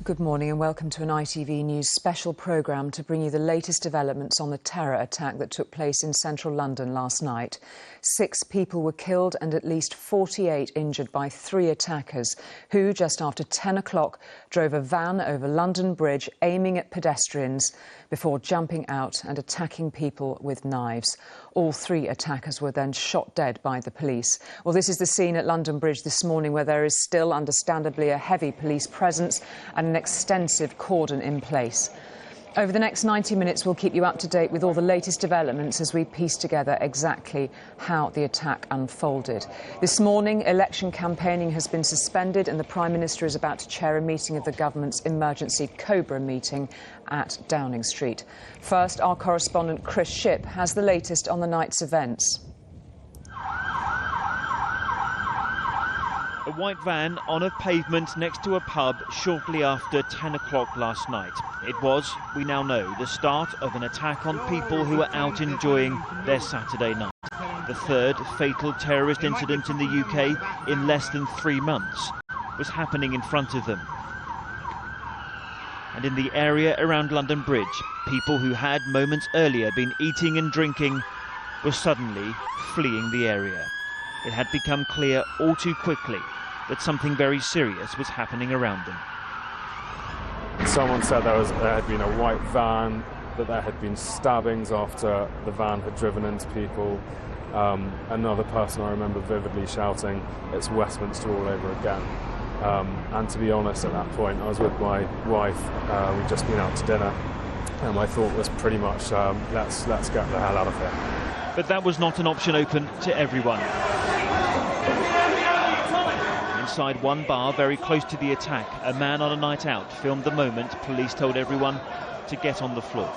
Good morning and welcome to an ITV News special programme to bring you the latest developments on the terror attack that took place in central London last night. 6 people were killed and at least 48 injured by 3 attackers who, just after 10 o'clock, drove a van over London Bridge aiming at pedestrians before jumping out and attacking people with knives. All 3 attackers were then shot dead by the police. Well, this is the scene at London Bridge this morning where there is still, understandably, a heavy police presence and an extensive cordon in place. Over the next 90 minutes, we'll keep you up to date with all the latest developments as we piece together exactly how the attack unfolded. This morning, election campaigning has been suspended and the Prime Minister is about to chair a meeting of the government's emergency Cobra meeting at Downing Street. First, our correspondent Chris Shipp has the latest on the night's events. A white van on a pavement next to a pub shortly after 10 o'clock last night. It was, we now know, the start of an attack on people who were out enjoying their Saturday night. The 3rd fatal terrorist incident in the UK in less than 3 months was happening in front of them. And in the area around London Bridge, people who had moments earlier been eating and drinking were suddenly fleeing the area. It had become clear all too quickly that something very serious was happening around them. Someone said there had been a white van, that there had been stabbings after the van had driven into people. Another person I remember vividly shouting, "It's Westminster all over again." And to be honest, at that point, I was with my wife. We'd just been out to dinner, and my thought was pretty much, let's get the hell out of here. But that was not an option open to everyone. Inside one bar very close to the attack, a man on a night out filmed the moment police told everyone to get on the floor.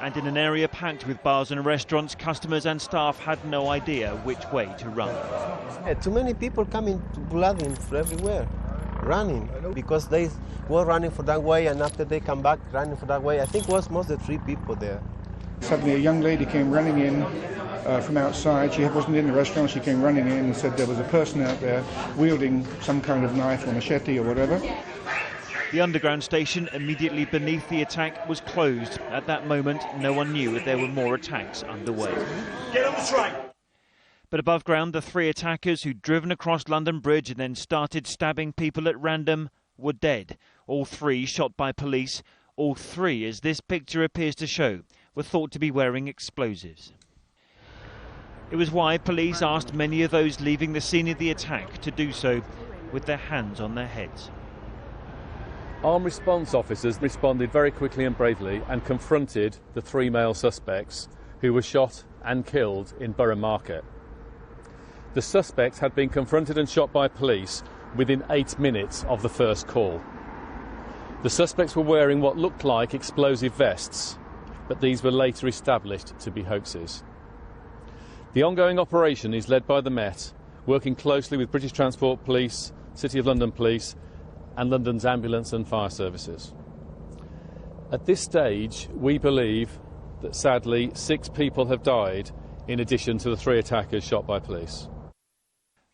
And in an area packed with bars and restaurants, customers and staff had no idea which way to run. Too many people coming to blooding from everywhere, running, because they were running for that way, and after they come back running for that way. I think it was mostly 3 people there. Suddenly a young lady came running in from outside. She wasn't in the restaurant, she came running in and said there was a person out there wielding some kind of knife or machete or whatever. The underground station immediately beneath the attack was closed. At that moment, no one knew that there were more attacks underway. Get on the train! But above ground, the 3 attackers who'd driven across London Bridge and then started stabbing people at random were dead. All 3 shot by police. All 3, as this picture appears to show, were thought to be wearing explosives. It was why police asked many of those leaving the scene of the attack to do so with their hands on their heads. Armed response officers responded very quickly and bravely and confronted the 3 male suspects who were shot and killed in Borough Market. The suspects had been confronted and shot by police within 8 minutes of the first call. The suspects were wearing what looked like explosive vests, but these were later established to be hoaxes. The ongoing operation is led by the Met, working closely with British Transport Police, City of London Police and London's ambulance and fire services. At this stage, we believe that sadly 6 people have died in addition to the 3 attackers shot by police.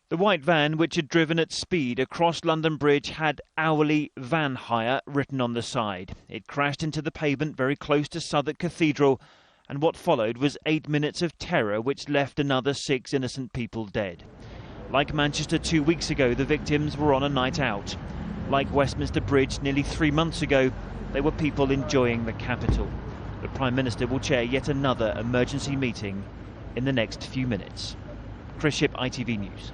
The white van, which had driven at speed across London Bridge, had hourly van hire written on the side. It crashed into the pavement very close to Southwark Cathedral, and what followed was 8 minutes of terror which left another 6 innocent people dead. Like Manchester 2 weeks ago, the victims were on a night out. Like Westminster Bridge nearly 3 months ago, they were people enjoying the capital. The Prime Minister will chair yet another emergency meeting in the next few minutes. Chris Shipp, ITV News.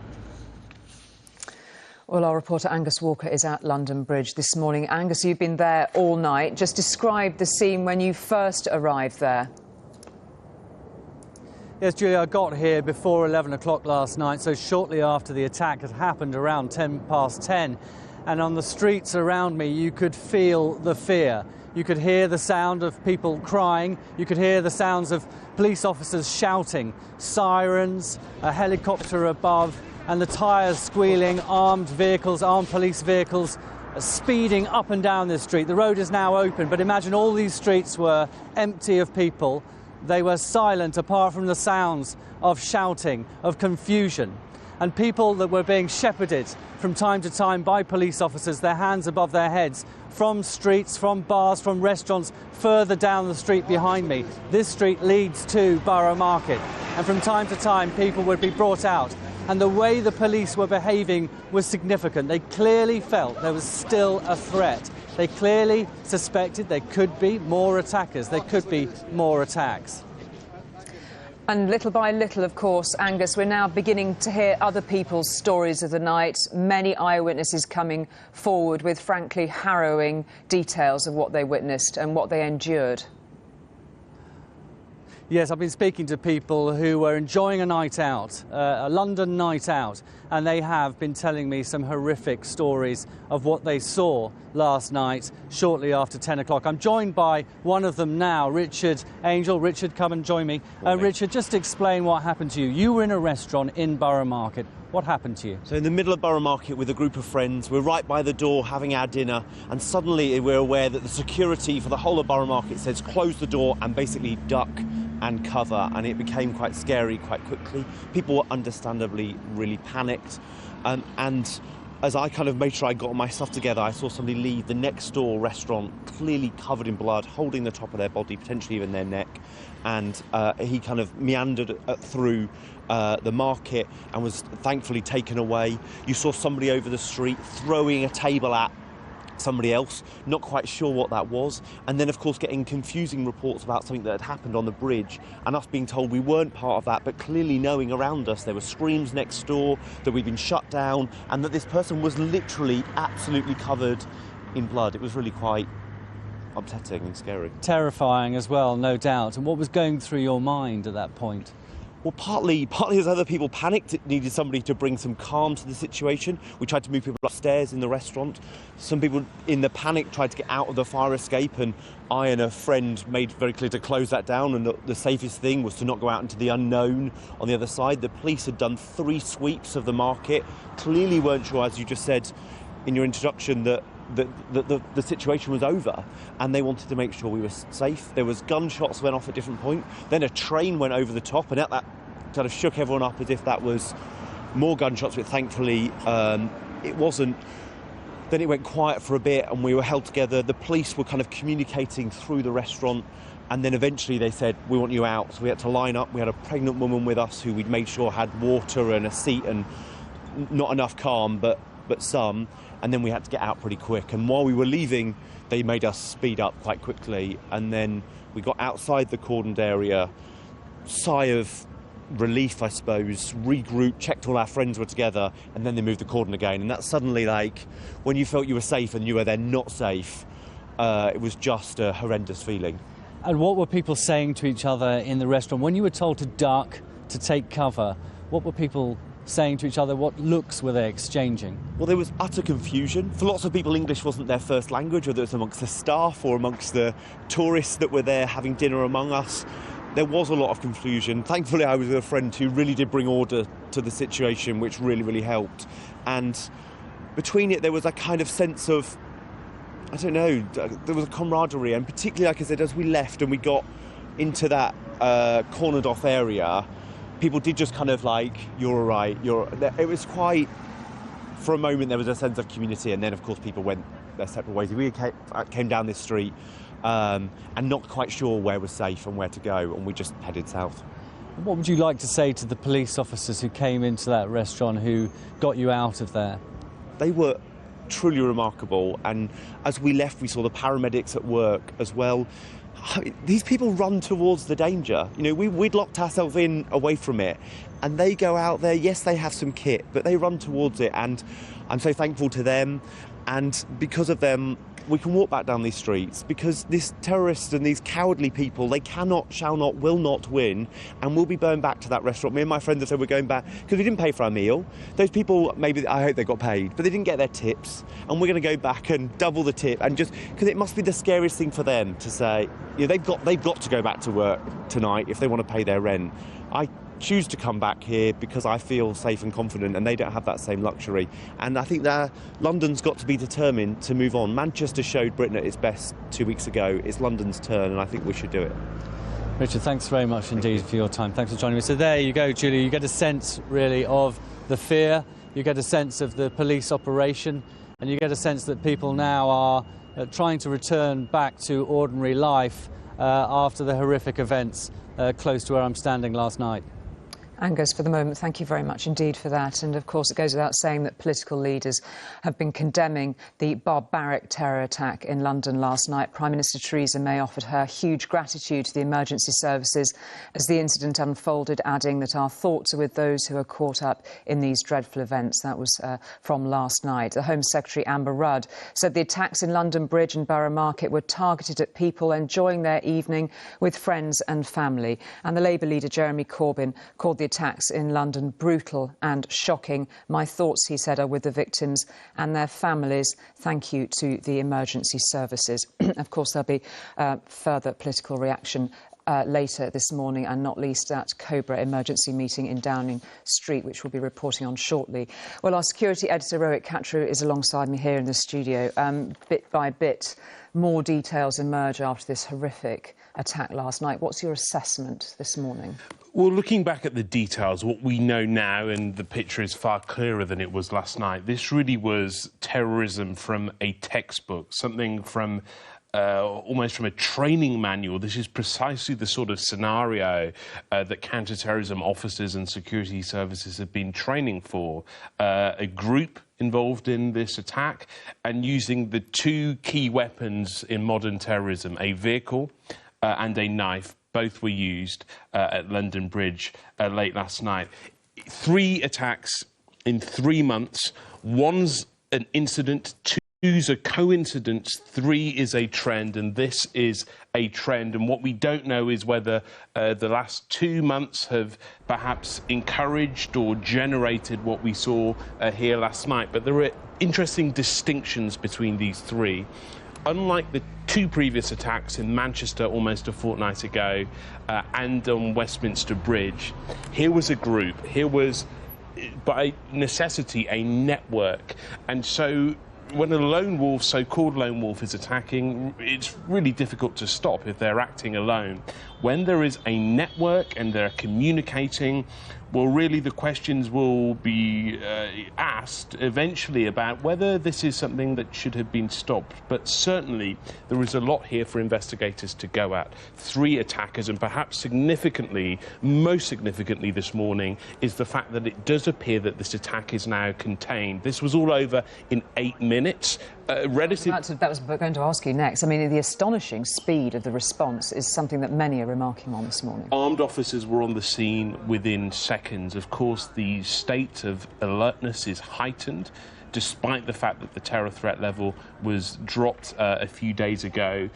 Well, our reporter Angus Walker is at London Bridge this morning. Angus, you've been there all night. Just describe the scene when you first arrived there. Yes, Julia, I got here before 11 o'clock last night, so shortly after the attack had happened, around 10 past 10. And on the streets around me, you could feel the fear. You could hear the sound of people crying. You could hear the sounds of police officers shouting, sirens, a helicopter above, and the tyres squealing, armed police vehicles speeding up and down this street. The road is now open, but imagine all these streets were empty of people. They were silent apart from the sounds of shouting, of confusion, and people that were being shepherded from time to time by police officers, their hands above their heads, from streets, from bars, from restaurants further down the street behind me. This street leads to Borough Market, and from time to time people would be brought out, and the way the police were behaving was significant. They clearly felt there was still a threat. They clearly suspected there could be more attackers, there could be more attacks. And little by little, of course, Angus, we're now beginning to hear other people's stories of the night. Many eyewitnesses coming forward with, frankly, harrowing details of what they witnessed and what they endured. Yes, I've been speaking to people who were enjoying a night out, a London night out, and they have been telling me some horrific stories of what they saw last night shortly after 10 o'clock. I'm joined by one of them now, Richard Angel. Richard, come and join me. Richard, just explain what happened to you. You were in a restaurant in Borough Market. What happened to you? So in the middle of Borough Market with a group of friends, we're right by the door having our dinner, and suddenly we're aware that the security for the whole of Borough Market says close the door and basically duck and cover, and it became quite scary quite quickly. People were understandably really panicked, and as I kind of made sure I got my stuff together, I saw somebody leave the next door restaurant clearly covered in blood, holding the top of their body, potentially even their neck, and he kind of meandered through the market and was thankfully taken away. You saw somebody over the street throwing a table at somebody else, not quite sure what that was, and then of course getting confusing reports about something that had happened on the bridge, and us being told we weren't part of that, but clearly knowing around us there were screams next door, that we'd been shut down, and that this person was literally absolutely covered in blood. It was really quite upsetting and scary. Terrifying as well, no doubt. And what was going through your mind at that point? Well, partly as other people panicked, it needed somebody to bring some calm to the situation. We tried to move people upstairs in the restaurant. Some people in the panic tried to get out of the fire escape, and I and a friend made very clear to close that down, and the safest thing was to not go out into the unknown on the other side. The police had done 3 sweeps of the market, clearly weren't sure, as you just said in your introduction, that the situation was over, and they wanted to make sure we were safe. There was gunshots went off at different points, then a train went over the top, and that kind of shook everyone up as if that was more gunshots, but thankfully it wasn't. Then it went quiet for a bit and we were held together. The police were kind of communicating through the restaurant, and then eventually they said, we want you out. So we had to line up. We had a pregnant woman with us who we'd made sure had water and a seat, and not enough calm, but some. And then we had to get out pretty quick. And while we were leaving, they made us speed up quite quickly. And then we got outside the cordoned area, sigh of relief, I suppose, regrouped, checked all our friends were together, and then they moved the cordon again. And that's suddenly like, when you felt you were safe and you were then not safe, it was just a horrendous feeling. And what were people saying to each other in the restaurant? When you were told to duck, to take cover, what were people saying to each other? What looks were they exchanging? Well, there was utter confusion. For lots of people, English wasn't their first language, whether it was amongst the staff or amongst the tourists that were there having dinner among us. There was a lot of confusion. Thankfully, I was with a friend who really did bring order to the situation, which really, really helped. And between it, there was a kind of sense of, I don't know, there was a camaraderie. And particularly, like I said, as we left and we got into that cornered off area, people did just kind of like, you're all right, it was quite, for a moment there was a sense of community, and then of course people went their separate ways. We came down this street and not quite sure where was safe and where to go, and we just headed south. What would you like to say to the police officers who came into that restaurant, who got you out of there? They were truly remarkable, and as we left we saw the paramedics at work as well. These people run towards the danger. You know, we'd locked ourselves in away from it, and they go out there. Yes, they have some kit, but they run towards it, and I'm so thankful to them. And because of them, we can walk back down these streets, because these terrorists and these cowardly people, they cannot, shall not, will not win, and we'll be going back to that restaurant. Me and my friends have said we're going back because we didn't pay for our meal. Those people, maybe, I hope they got paid, but they didn't get their tips, and we're going to go back and double the tip, and just because it must be the scariest thing for them to say, you know, they've got to go back to work tonight if they want to pay their rent. choose to come back here because I feel safe and confident, and they don't have that same luxury. And I think that London's got to be determined to move on. Manchester showed Britain at its best 2 weeks ago. It's London's turn, and I think we should do it. Richard, thanks very much indeed for your time. Thanks for joining me. So there you go, Julia. You get a sense, really, of the fear. You get a sense of the police operation, and you get a sense that people now are trying to return back to ordinary life after the horrific events close to where I'm standing last night. Angus, for the moment, thank you very much indeed for that. And of course, it goes without saying that political leaders have been condemning the barbaric terror attack in London last night. Prime Minister Theresa May offered her huge gratitude to the emergency services as the incident unfolded, adding that our thoughts are with those who are caught up in these dreadful events. That was from last night. The Home Secretary, Amber Rudd, said the attacks in London Bridge and Borough Market were targeted at people enjoying their evening with friends and family. And the Labour leader, Jeremy Corbyn, called the attacks in London brutal and shocking. My thoughts, he said, are with the victims and their families. Thank you to the emergency services. Of course, there'll be further political reaction later this morning, and not least that Cobra emergency meeting in Downing Street, which we'll be reporting on shortly. Well, our security editor, Rohit Katra, is alongside me here in the studio. Bit by bit, more details emerge after this horrific attack last night. What's your assessment this morning? Well, looking back at the details, what we know now, and the picture is far clearer than it was last night, this really was terrorism from a textbook, something from almost from a training manual. This is precisely the sort of scenario that counter-terrorism officers and security services have been training for. A group involved in this attack and using the two key weapons in modern terrorism, a vehicle and a knife. Both were used at London Bridge late last night. 3 attacks in 3 months. One's an incident, 2's a coincidence, 3 is a trend, and this is a trend. And what we don't know is whether the last 2 months have perhaps encouraged or generated what we saw here last night. But there are interesting distinctions between these 3. Unlike the 2 previous attacks in Manchester almost a fortnight ago and on Westminster Bridge, here was a group, here was, by necessity, a network. And so when a lone wolf, so-called lone wolf, is attacking, it's really difficult to stop if they're acting alone. When there is a network and they're communicating, well, really the questions will be asked eventually about whether this is something that should have been stopped. But certainly there is a lot here for investigators to go at. 3 attackers, and perhaps significantly, most significantly this morning, is the fact that it does appear that this attack is now contained. This was all over in 8 minutes. That was going to ask you next. I mean, the astonishing speed of the response is something that many are remarking on this morning. Armed officers were on the scene within seconds. Of course, the state of alertness is heightened, despite the fact that the terror threat level was dropped a few days ago.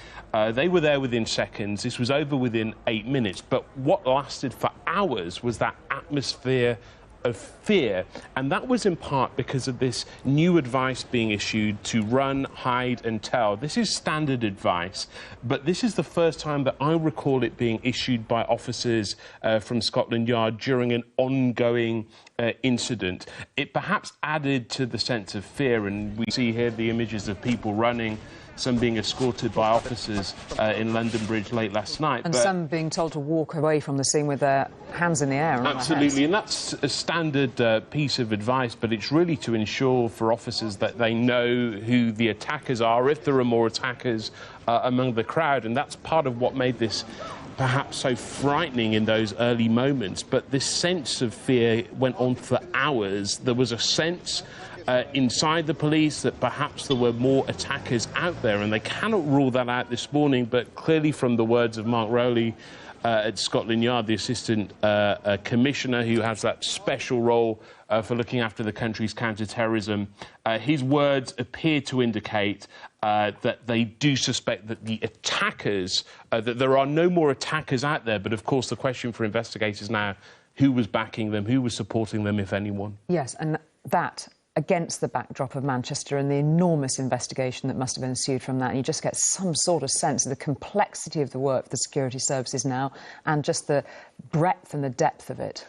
They were there within seconds. This was over within 8 minutes. But what lasted for hours was that atmosphere of fear, and that was in part because of this new advice being issued to run, hide and tell. This is standard advice, but this is the first time that I recall it being issued by officers from Scotland Yard during an ongoing incident. It perhaps added to the sense of fear, and we see here the images of people running, some being escorted by officers in London Bridge late last night. And some being told to walk away from the scene with their hands in the air. Absolutely, and that's a standard piece of advice, but it's really to ensure for officers that they know who the attackers are, if there are more attackers among the crowd, and that's part of what made this perhaps so frightening in those early moments. But this sense of fear went on for hours. There was a sense inside the police that perhaps there were more attackers out there, and they cannot rule that out this morning. But clearly, from the words of Mark Rowley at Scotland Yard, the Assistant Commissioner who has that special role for looking after the country's counter-terrorism, his words appear to indicate that they do suspect that the attackers, that there are no more attackers out there. But of course, the question for investigators now, who was backing them, who was supporting them, if anyone? Yes, and that against the backdrop of Manchester and the enormous investigation that must have ensued from that. And you just get some sort of sense of the complexity of the work for the security services now and just the breadth and the depth of it.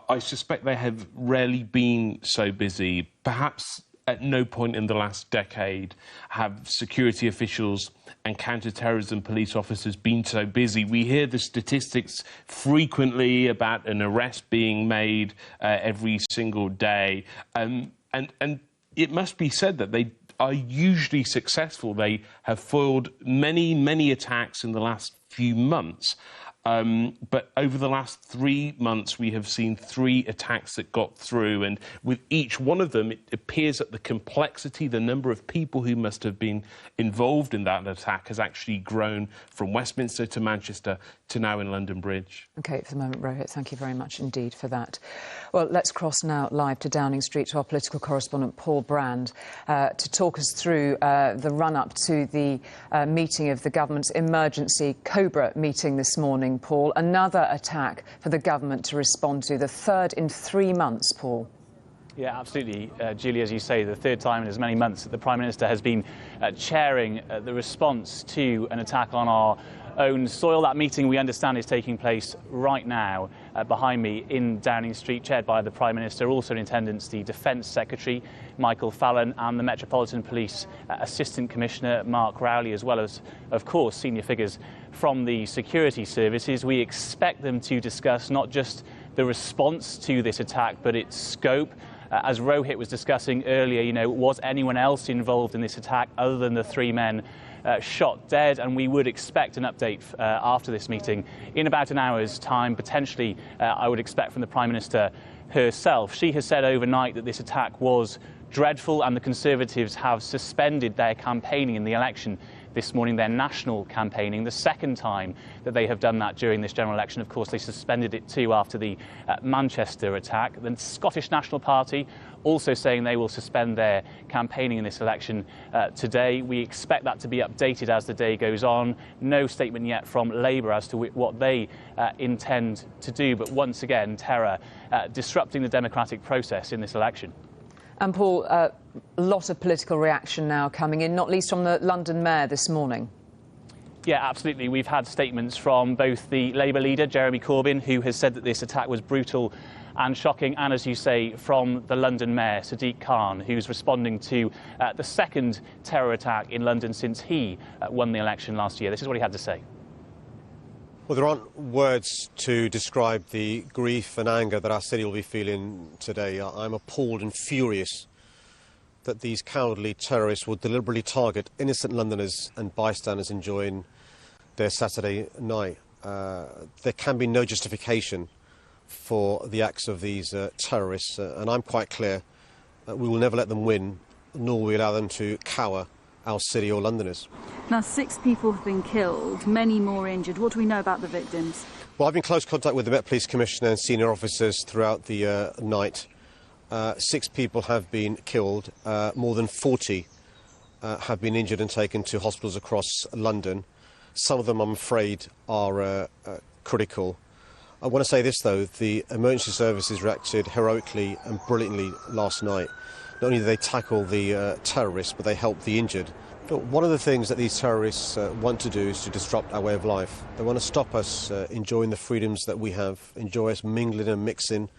I suspect they have rarely been so busy. Perhaps at no point in the last decade have security officials and counter-terrorism police officers been so busy. We hear the statistics frequently about an arrest being made every single day. And it must be said that they are usually successful. They have foiled many attacks in the last few months. But over the last 3 months, we have seen 3 attacks that got through. And with each one of them, it appears that the complexity, the number of people who must have been involved in that attack has actually grown from Westminster to Manchester to now in London Bridge. OK, for the moment, Rohit, thank you very much indeed for that. Well, let's cross now live to Downing Street to our political correspondent, Paul Brand, to talk us through the run-up to the meeting of the government's emergency Cobra meeting this morning. Paul, another attack for the government to respond to, the third in 3 months, Paul. Yeah, absolutely, Julie, as you say, the third time in as many months that the Prime Minister has been chairing the response to an attack on our own soil. That meeting, we understand, is taking place right now behind me in Downing Street, chaired by the Prime Minister. Also in attendance, the Defence Secretary, Michael Fallon, and the Metropolitan Police Assistant Commissioner, Mark Rowley, as well as, of course, senior figures from the security services. We expect them to discuss not just the response to this attack, but its scope. As Rohit was discussing earlier, you know, was anyone else involved in this attack other than the 3 men shot dead? And we would expect an update after this meeting in about an hour's time. Potentially, I would expect from the Prime Minister herself. She has said overnight that this attack was dreadful, and the Conservatives have suspended their campaigning in the election this morning, their national campaigning, the second time that they have done that during this general election. Of course, they suspended it too after the Manchester attack. The Scottish National Party also saying they will suspend their campaigning in this election today. We expect that to be updated as the day goes on. No statement yet from Labour as to what they intend to do. But once again, terror disrupting the democratic process in this election. And Paul, a lot of political reaction now coming in, not least from the London Mayor this morning. Yeah, absolutely. We've had statements from both the Labour leader, Jeremy Corbyn, who has said that this attack was brutal and shocking, and, as you say, from the London Mayor, Sadiq Khan, who's responding to the second terror attack in London since he won the election last year. This is what he had to say. Well, there aren't words to describe the grief and anger that our city will be feeling today. I'm appalled and furious that these cowardly terrorists would deliberately target innocent Londoners and bystanders enjoying their Saturday night. There can be no justification for the acts of these terrorists, and I'm quite clear that we will never let them win, nor will we allow them to cower our city or Londoners. Now, 6 people have been killed, many more injured. What do we know about the victims? Well, I've been in close contact with the Met Police Commissioner and senior officers throughout the night. 6 people have been killed. More than 40 have been injured and taken to hospitals across London. Some of them, I'm afraid, are critical. I want to say this, though. The emergency services reacted heroically and brilliantly last night. Not only did they tackle the terrorists, but they helped the injured. But one of the things that these terrorists want to do is to disrupt our way of life. They want to stop us enjoying the freedoms that we have, enjoy us mingling and mixing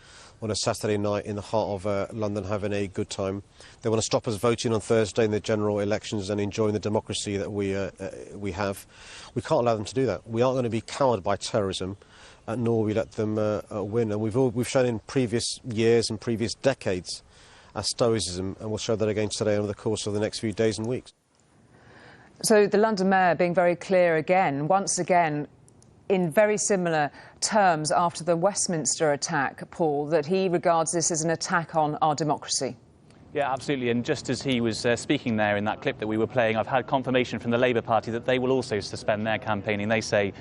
on a Saturday night in the heart of London, having a good time. They want to stop us voting on Thursday in the general elections and enjoying the democracy that we have. We can't allow them to do that. We aren't going to be cowed by terrorism, nor will we let them win. And we've shown in previous years and previous decades our stoicism, and we'll show that again today over the course of the next few days and weeks. So the London Mayor being very clear again, once again, in very similar terms after the Westminster attack, Paul, that he regards this as an attack on our democracy. Yeah, absolutely. And just as he was speaking there in that clip that we were playing, I've had confirmation from the Labour Party that they will also suspend their campaigning. They say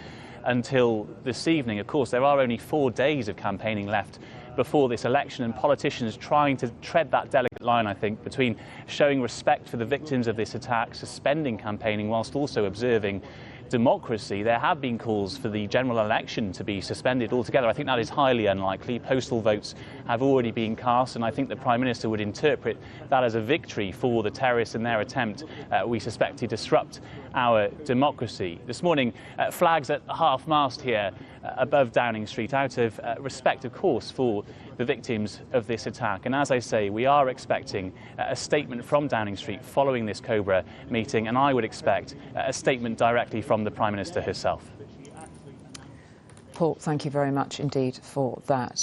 until this evening. Of course, there are only 4 days of campaigning left before this election, and politicians trying to tread that delicate line, I think, between showing respect for the victims of this attack, suspending campaigning, whilst also observing democracy, there have been calls for the general election to be suspended altogether. I think that is highly unlikely. Postal votes have already been cast, and I think the Prime Minister would interpret that as a victory for the terrorists in their attempt, we suspect, to disrupt our democracy. This morning, flags at half-mast here above Downing Street, out of respect, of course, for the victims of this attack. And as I say, we are expecting a statement from Downing Street following this Cobra meeting, and I would expect a statement directly from the Prime Minister herself. Paul, thank you very much indeed for that.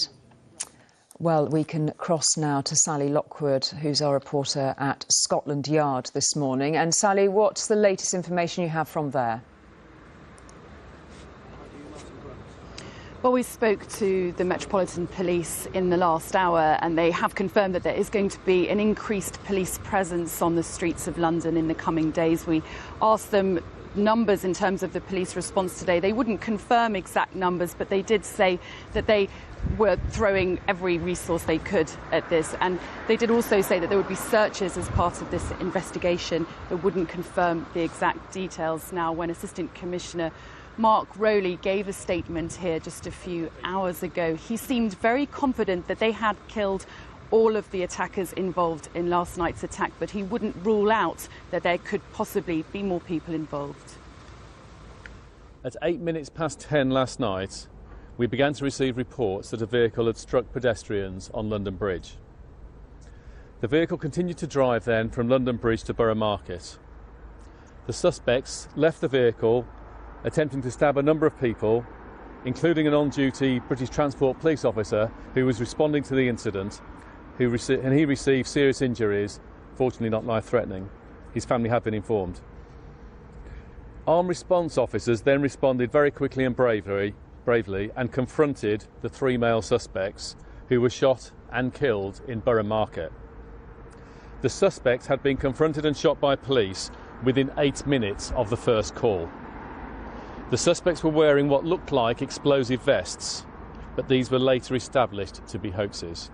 Well, we can cross now to Sally Lockwood, who's our reporter at Scotland Yard this morning. And Sally, what's the latest information you have from there? Well, we spoke to the Metropolitan Police in the last hour, and they have confirmed that there is going to be an increased police presence on the streets of London in the coming days. We asked them numbers in terms of the police response today. They wouldn't confirm exact numbers, but they did say that they were throwing every resource they could at this. And they did also say that there would be searches as part of this investigation that wouldn't confirm the exact details. Now, when Assistant Commissioner Mark Rowley gave a statement here just a few hours ago, he seemed very confident that they had killed all of the attackers involved in last night's attack, but he wouldn't rule out that there could possibly be more people involved. At 8 minutes past 10 last night, we began to receive reports that a vehicle had struck pedestrians on London Bridge. The vehicle continued to drive then from London Bridge to Borough Market. The suspects left the vehicle attempting to stab a number of people, including an on-duty British Transport Police officer who was responding to the incident, and he received serious injuries, fortunately not life-threatening. His family had been informed. Armed response officers then responded very quickly and bravely and confronted the 3 male suspects who were shot and killed in Borough Market. The suspects had been confronted and shot by police within 8 minutes of the first call. The suspects were wearing what looked like explosive vests, but these were later established to be hoaxes.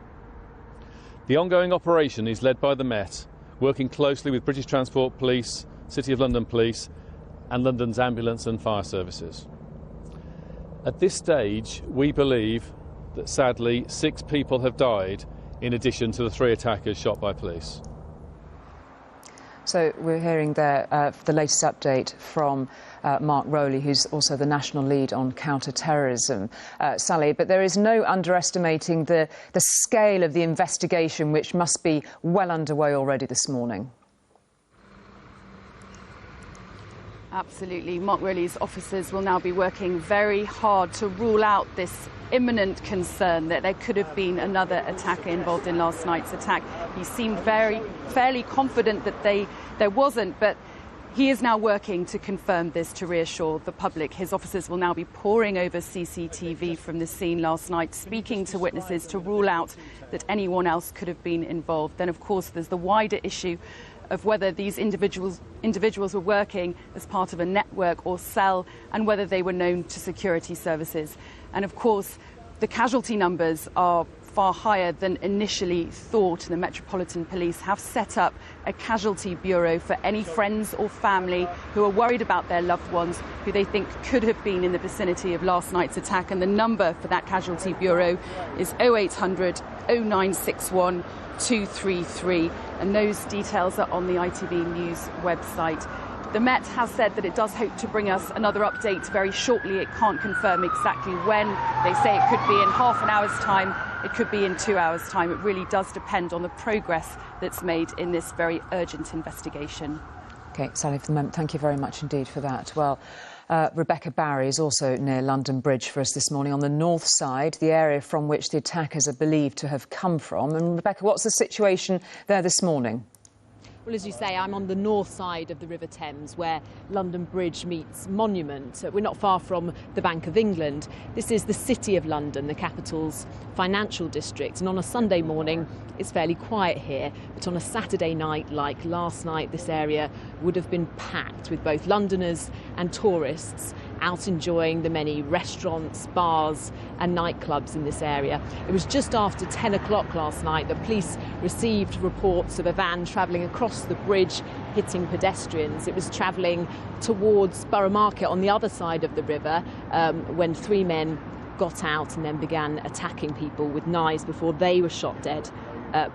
The ongoing operation is led by the Met, working closely with British Transport Police, City of London Police and London's ambulance and fire services. At this stage, we believe that sadly 6 people have died in addition to the 3 attackers shot by police. So we're hearing there the latest update from Mark Rowley, who's also the national lead on counter-terrorism, Sally. But there is no underestimating the scale of the investigation, which must be well underway already this morning. Absolutely. Mark Rowley's officers will now be working very hard to rule out this imminent concern that there could have been another attacker involved in last night's attack. He seemed fairly confident that there wasn't, but he is now working to confirm this, to reassure the public. His officers will now be poring over CCTV from the scene last night, speaking to witnesses to rule out that anyone else could have been involved. Then, of course, there's the wider issue of whether these individuals were working as part of a network or cell, and whether they were known to security services. And of course, the casualty numbers are far higher than initially thought. The Metropolitan Police have set up a casualty bureau for any friends or family who are worried about their loved ones who they think could have been in the vicinity of last night's attack. And the number for that casualty bureau is 0800 0961 233, and those details are on the ITV News website. The Met has said that it does hope to bring us another update very shortly. It can't confirm exactly when. They say it could be in half an hour's time, it could be in 2 hours' time. It really does depend on the progress that's made in this very urgent investigation. OK, Sally, for the moment, thank you very much indeed for that. Well, Rebecca Barry is also near London Bridge for us this morning on the north side, the area from which the attackers are believed to have come from. And Rebecca, what's the situation there this morning? Well, as you say, I'm on the north side of the River Thames, where London Bridge meets Monument. We're not far from the Bank of England. This is the City of London, the capital's financial district. And on a Sunday morning, it's fairly quiet here. But on a Saturday night, like last night, this area would have been packed with both Londoners and tourists. out enjoying the many restaurants, bars and nightclubs in this area. It was just after 10 o'clock last night that police received reports of a van travelling across the bridge, hitting pedestrians. It was travelling towards Borough Market on the other side of the river when three men got out and then began attacking people with knives before they were shot dead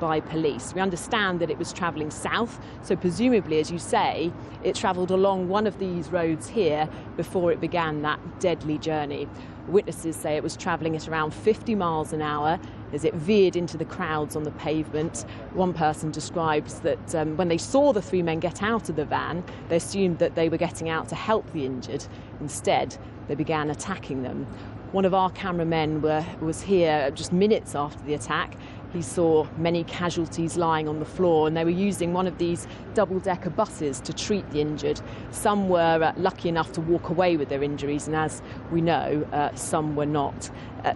by police. We understand that it was travelling south, so presumably, as you say, it travelled along one of these roads here before it began that deadly journey. Witnesses say it was travelling at around 50 miles an hour as it veered into the crowds on the pavement. One person describes that when they saw the three men get out of the van, they assumed that they were getting out to help the injured. Instead, they began attacking them. One of our cameramen was here just minutes after the attack. He saw many casualties lying on the floor, and they were using one of these double-decker buses to treat the injured. Some were lucky enough to walk away with their injuries, and as we know, some were not.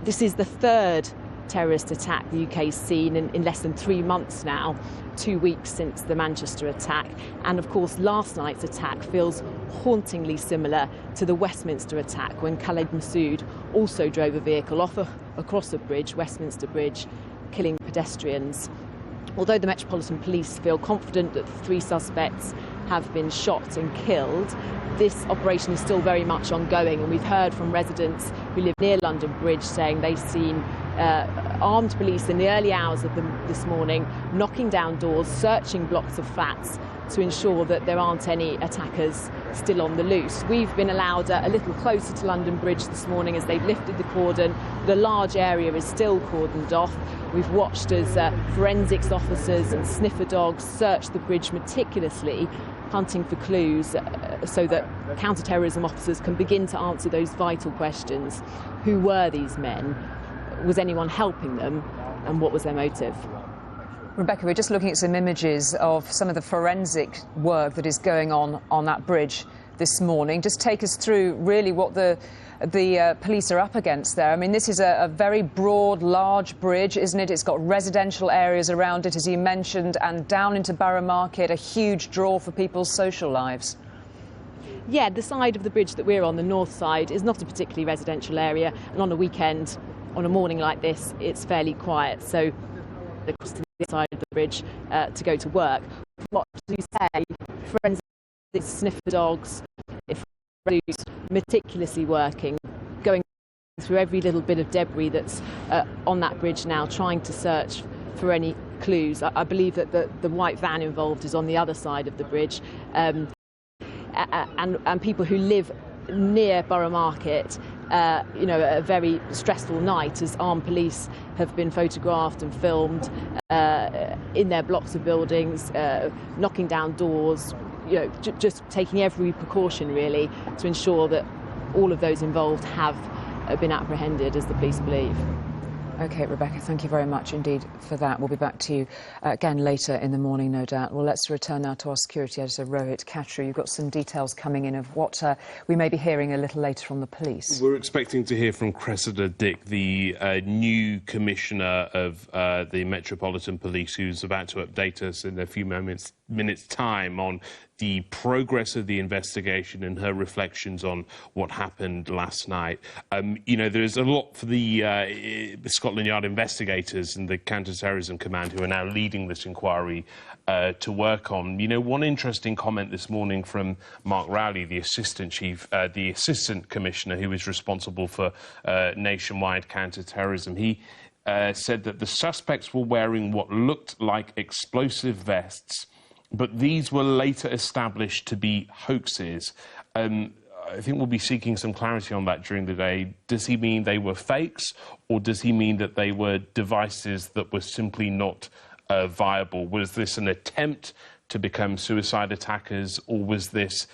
This is the third terrorist attack the UK's seen in less than 3 months now, 2 weeks since the Manchester attack. And of course, last night's attack feels hauntingly similar to the Westminster attack, when Khaled Massoud also drove a vehicle across a bridge, Westminster Bridge, killing pedestrians. Although the Metropolitan Police feel confident that the three suspects have been shot and killed, this operation is still very much ongoing, and we've heard from residents who live near London Bridge saying they've seen armed police in the early hours of this morning knocking down doors, searching blocks of flats to ensure that there aren't any attackers still on the loose. We've been allowed a little closer to London Bridge this morning as they've lifted the cordon. The large area is still cordoned off. We've watched as forensics officers and sniffer dogs search the bridge meticulously, hunting for clues so that counter-terrorism officers can begin to answer those vital questions. Who were these men? Was anyone helping them? And what was their motive? Rebecca, we're just looking at some images of some of the forensic work that is going on that bridge this morning. Just take us through really what the police are up against there. I mean, this is a very broad, large bridge, isn't it? It's got residential areas around it, as you mentioned, and down into Borough Market, a huge draw for people's social lives. Yeah, the side of the bridge that we're on, the north side, is not a particularly residential area, and on a weekend, on a morning like this, it's fairly quiet. So across to the side of the bridge to go to work. What do you say? Forensic sniffer dogs, meticulously working, going through every little bit of debris that's on that bridge now, trying to search for any clues. I believe that the white van involved is on the other side of the bridge, and people who live near Borough Market, you know, a very stressful night as armed police have been photographed and filmed in their blocks of buildings, knocking down doors, you know, just taking every precaution really to ensure that all of those involved have been apprehended, as the police believe. OK, Rebecca, thank you very much indeed for that. We'll be back to you again later in the morning, no doubt. Well, let's return now to our security editor, Rohit Khatri. You've got some details coming in of what we may be hearing a little later from the police. We're expecting to hear from Cressida Dick, the new commissioner of the Metropolitan Police, who's about to update us in a few minutes' time on the progress of the investigation and her reflections on what happened last night. You know, there's a lot for the Scotland Yard investigators and the Counter-Terrorism Command who are now leading this inquiry to work on. You know, one interesting comment this morning from Mark Rowley, the assistant commissioner who is responsible for nationwide counter-terrorism. He said that the suspects were wearing what looked like explosive vests, but these were later established to be hoaxes. I think we'll be seeking some clarity on that during the day. Does he mean they were fakes, or does he mean that they were devices that were simply not viable? Was this an attempt to become suicide attackers, or was this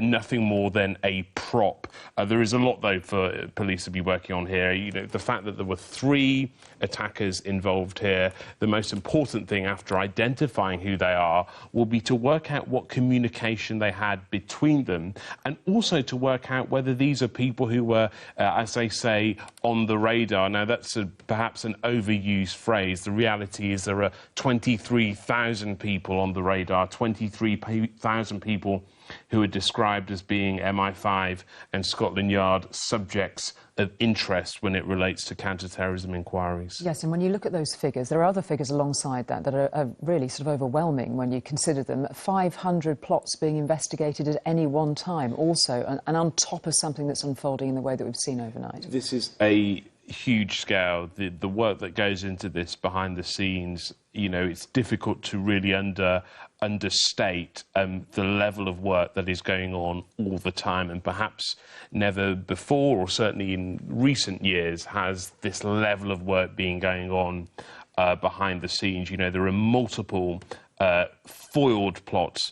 nothing more than a prop? There is a lot, though, for police to be working on here. You know, the fact that there were 3 attackers involved here, the most important thing after identifying who they are will be to work out what communication they had between them, and also to work out whether these are people who were, as they say, on the radar. Now, that's perhaps an overused phrase. The reality is there are 23,000 people on the radar are 23,000 people who are described as being MI5 and Scotland Yard subjects of interest when it relates to counter-terrorism inquiries. Yes, and when you look at those figures, there are other figures alongside that that are really sort of overwhelming when you consider them. 500 plots being investigated at any one time also, and on top of something that's unfolding in the way that we've seen overnight. This is a huge scale. The work that goes into this behind the scenes, you know, it's difficult to really understate the level of work that is going on all the time, and perhaps never before, or certainly in recent years, has this level of work been going on behind the scenes. You know, there are multiple foiled plots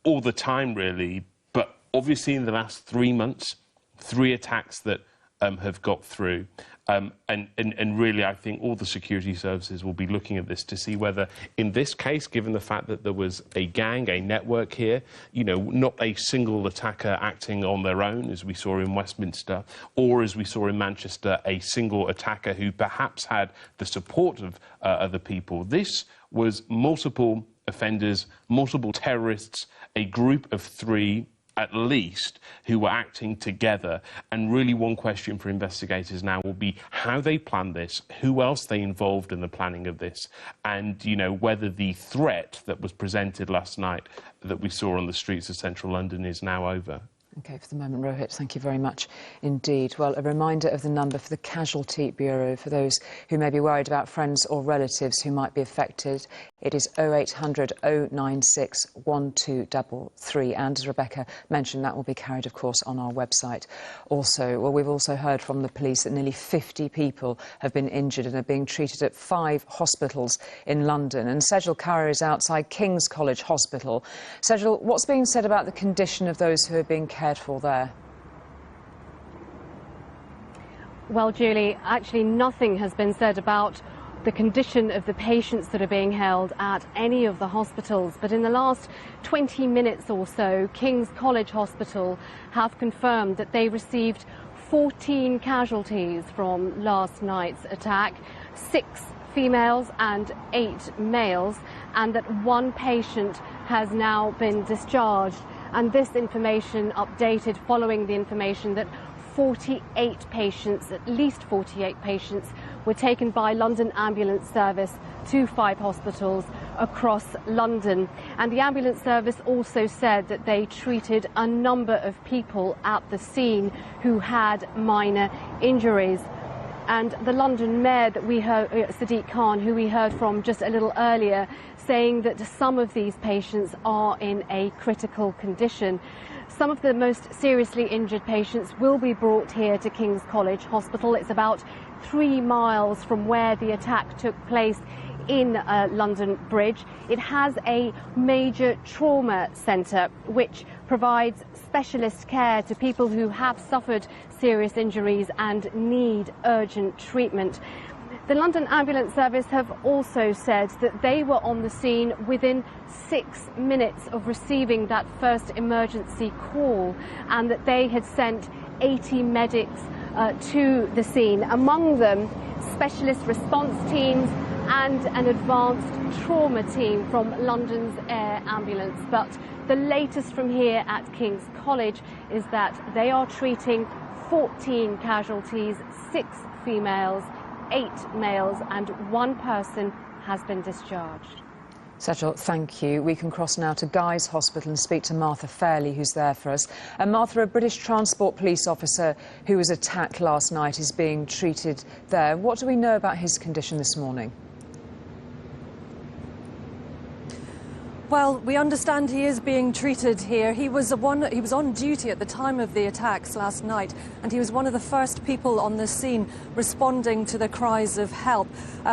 all the time, really, but obviously in the last 3 months, 3 attacks that have got through. And really, I think all the security services will be looking at this to see whether, in this case, given the fact that there was a gang, a network here, you know, not a single attacker acting on their own, as we saw in Westminster, or as we saw in Manchester, a single attacker who perhaps had the support of other people. This was multiple offenders, multiple terrorists, a group of 3 at least, who were acting together. And really one question for investigators now will be how they planned this, who else they involved in the planning of this, and, you know, whether the threat that was presented last night that we saw on the streets of central London is now over. OK, for the moment, Rohit, thank you very much indeed. Well, a reminder of the number for the Casualty Bureau for those who may be worried about friends or relatives who might be affected. It is 0800 096 1233. And as Rebecca mentioned, that will be carried, of course, on our website. Also, well, we've also heard from the police that nearly 50 people have been injured and are being treated at 5 hospitals in London. And Sejal Kaur is outside King's College Hospital. Sejal, what's being said about the condition of those who are being cared for there? Well, Julie, actually nothing has been said about the condition of the patients that are being held at any of the hospitals. But in the last 20 minutes or so, King's College Hospital have confirmed that they received 14 casualties from last night's attack, 6 females and 8 males, and that 1 patient has now been discharged. And this information updated following the information that 48 patients, at least 48 patients, were taken by London Ambulance Service to 5 hospitals across London. And the ambulance service also said that they treated a number of people at the scene who had minor injuries. And the London Mayor that we heard, Sadiq Khan, who we heard from just a little earlier, saying that some of these patients are in a critical condition. Some of the most seriously injured patients will be brought here to King's College Hospital. It's about 3 miles from where the attack took place in London Bridge. It has a major trauma centre which provides specialist care to people who have suffered serious injuries and need urgent treatment. The London Ambulance Service have also said that they were on the scene within 6 minutes of receiving that first emergency call, and that they had sent 80 medics to the scene, among them specialist response teams and an advanced trauma team from London's Air Ambulance. But the latest from here at King's College is that they are treating 14 casualties, 6 females, 8 males, and 1 person has been discharged. Sejal, thank you. We can cross now to Guy's Hospital and speak to Martha Fairley, who's there for us. And Martha, a British Transport Police officer who was attacked last night is being treated there. What do we know about his condition this morning? Well, we understand he is being treated here. He was on duty at the time of the attacks last night, and he was one of the first people on the scene responding to the cries of help.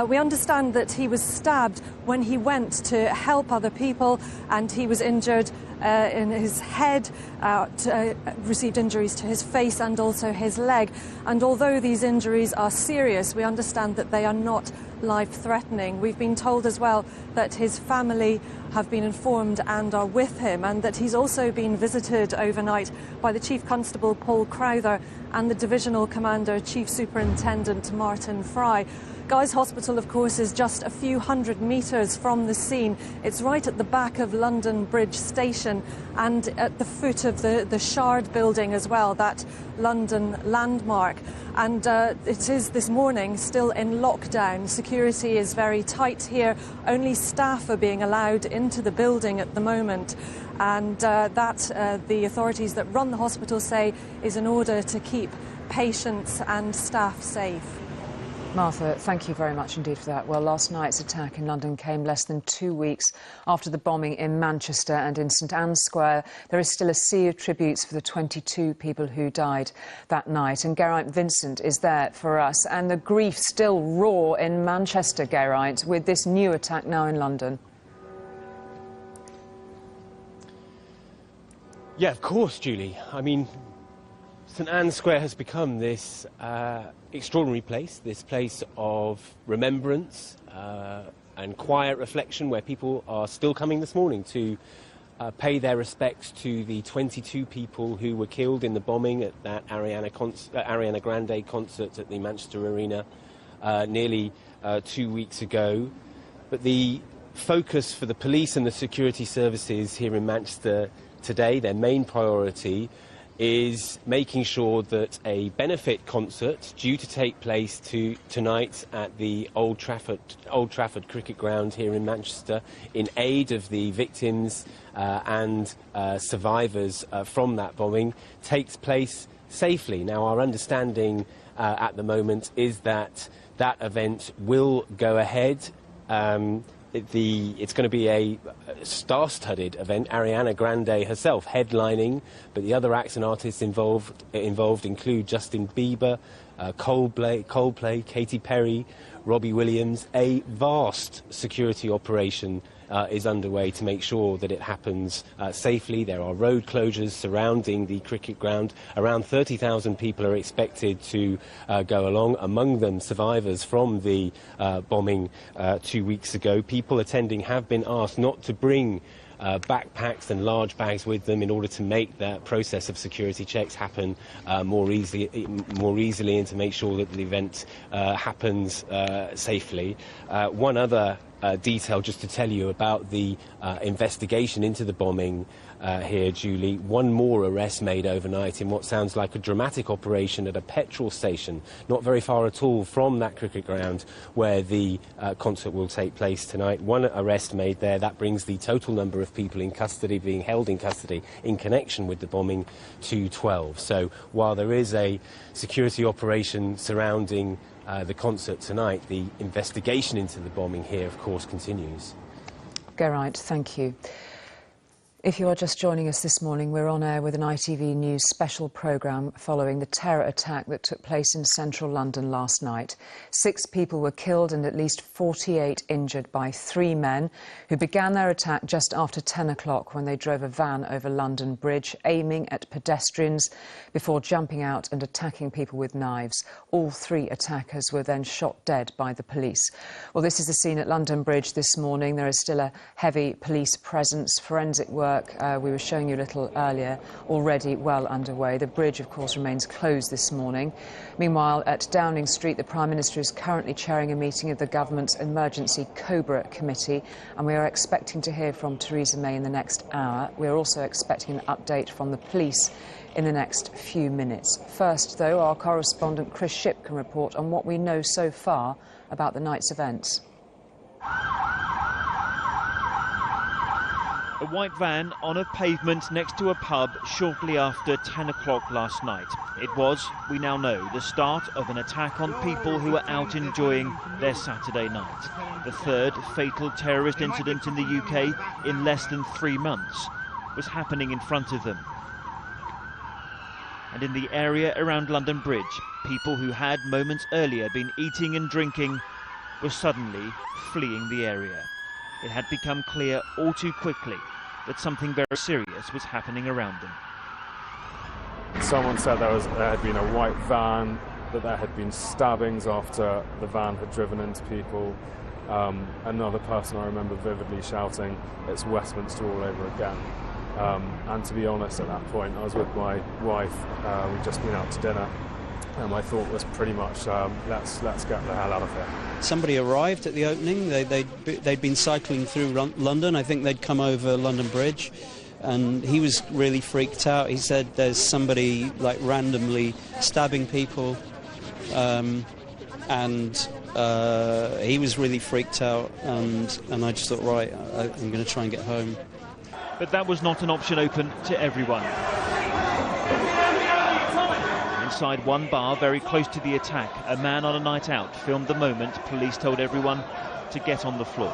We understand that he was stabbed when he went to help other people, and he was injured in his head, received injuries to his face and also his leg. And although these injuries are serious, we understand that they are not life-threatening. We've been told as well that his family have been informed and are with him, and that he's also been visited overnight by the Chief Constable Paul Crowther and the Divisional Commander Chief Superintendent Martin Fry, Guy's Hospital, of course, is just a few hundred metres from the scene. It's right at the back of London Bridge Station and at the foot of the Shard building as well, that London landmark. And it is this morning still in lockdown. Security is very tight here. Only staff are being allowed into the building at the moment. And the authorities that run the hospital say is in order to keep patients and staff safe. Martha, thank you very much indeed for that. Well, last night's attack in London came less than 2 weeks after the bombing in Manchester, and in St Anne's Square there is still a sea of tributes for the 22 people who died that night. And Geraint Vincent is there for us, and the grief still raw in Manchester, Geraint, with this new attack now in London. Yeah, of course, Julie. I mean, St Anne's Square has become this extraordinary place, this place of remembrance and quiet reflection, where people are still coming this morning to pay their respects to the 22 people who were killed in the bombing at that Ariana Grande concert at the Manchester Arena nearly 2 weeks ago. But the focus for the police and the security services here in Manchester today, their main priority, is making sure that a benefit concert due to take place tonight at the Old Trafford cricket ground here in Manchester in aid of the victims and survivors from that bombing takes place safely. Now, our understanding at the moment is that that event will go ahead. It's going to be a star-studded event. Ariana Grande herself headlining, but the other acts and artists involved include Justin Bieber, Coldplay, Katy Perry, Robbie Williams. A vast security operation is underway to make sure that it happens safely. There are road closures surrounding the cricket ground. Around 30,000 people are expected to go along, among them survivors from the bombing 2 weeks ago. People attending have been asked not to bring backpacks and large bags with them in order to make that process of security checks happen more easily and to make sure that the event happens safely. One other detail just to tell you about the investigation into the bombing here, Julie. One more arrest made overnight in what sounds like a dramatic operation at a petrol station not very far at all from that cricket ground where the concert will take place tonight. One arrest made there. That brings the total number of people in custody, being held in custody in connection with the bombing, to 12. So while there is a security operation surrounding the concert tonight, the investigation into the bombing here, of course, continues. Geraint, thank you. If you are just joining us this morning, we're on air with an ITV News special programme following the terror attack that took place in central London last night. 6 people were killed and at least 48 injured by 3 men who began their attack just after 10 o'clock when they drove a van over London Bridge, aiming at pedestrians before jumping out and attacking people with knives. All 3 attackers were then shot dead by the police. Well, this is the scene at London Bridge this morning. There is still a heavy police presence. Forensic work we were showing you a little earlier, already well underway. The bridge, of course, remains closed this morning. Meanwhile, at Downing Street, the Prime Minister is currently chairing a meeting of the government's emergency Cobra committee, and we are expecting to hear from Theresa May in the next hour. We are also expecting an update from the police in the next few minutes. First, though, our correspondent Chris Shipp can report on what we know so far about the night's events. A white van on a pavement next to a pub shortly after 10 o'clock last night. It was, we now know, the start of an attack on people who were out enjoying their Saturday night. The third fatal terrorist incident in the UK in less than 3 months was happening in front of them. And in the area around London Bridge, people who had moments earlier been eating and drinking were suddenly fleeing the area. It had become clear all too quickly that something very serious was happening around them. Someone said there had been a white van, that there had been stabbings after the van had driven into people. Another person I remember vividly shouting, "It's Westminster all over again." And to be honest, at that point, I was with my wife. We'd just been out to dinner, my thought was pretty much, let's get the hell out of here. Somebody arrived at the opening. They'd been cycling through London. I think they'd come over London Bridge, and he was really freaked out. He said there's somebody like randomly stabbing people, and he was really freaked out, and I just thought, right, I'm going to try and get home. But that was not an option open to everyone. Inside one bar very close to the attack, a man on a night out filmed the moment police told everyone to get on the floor.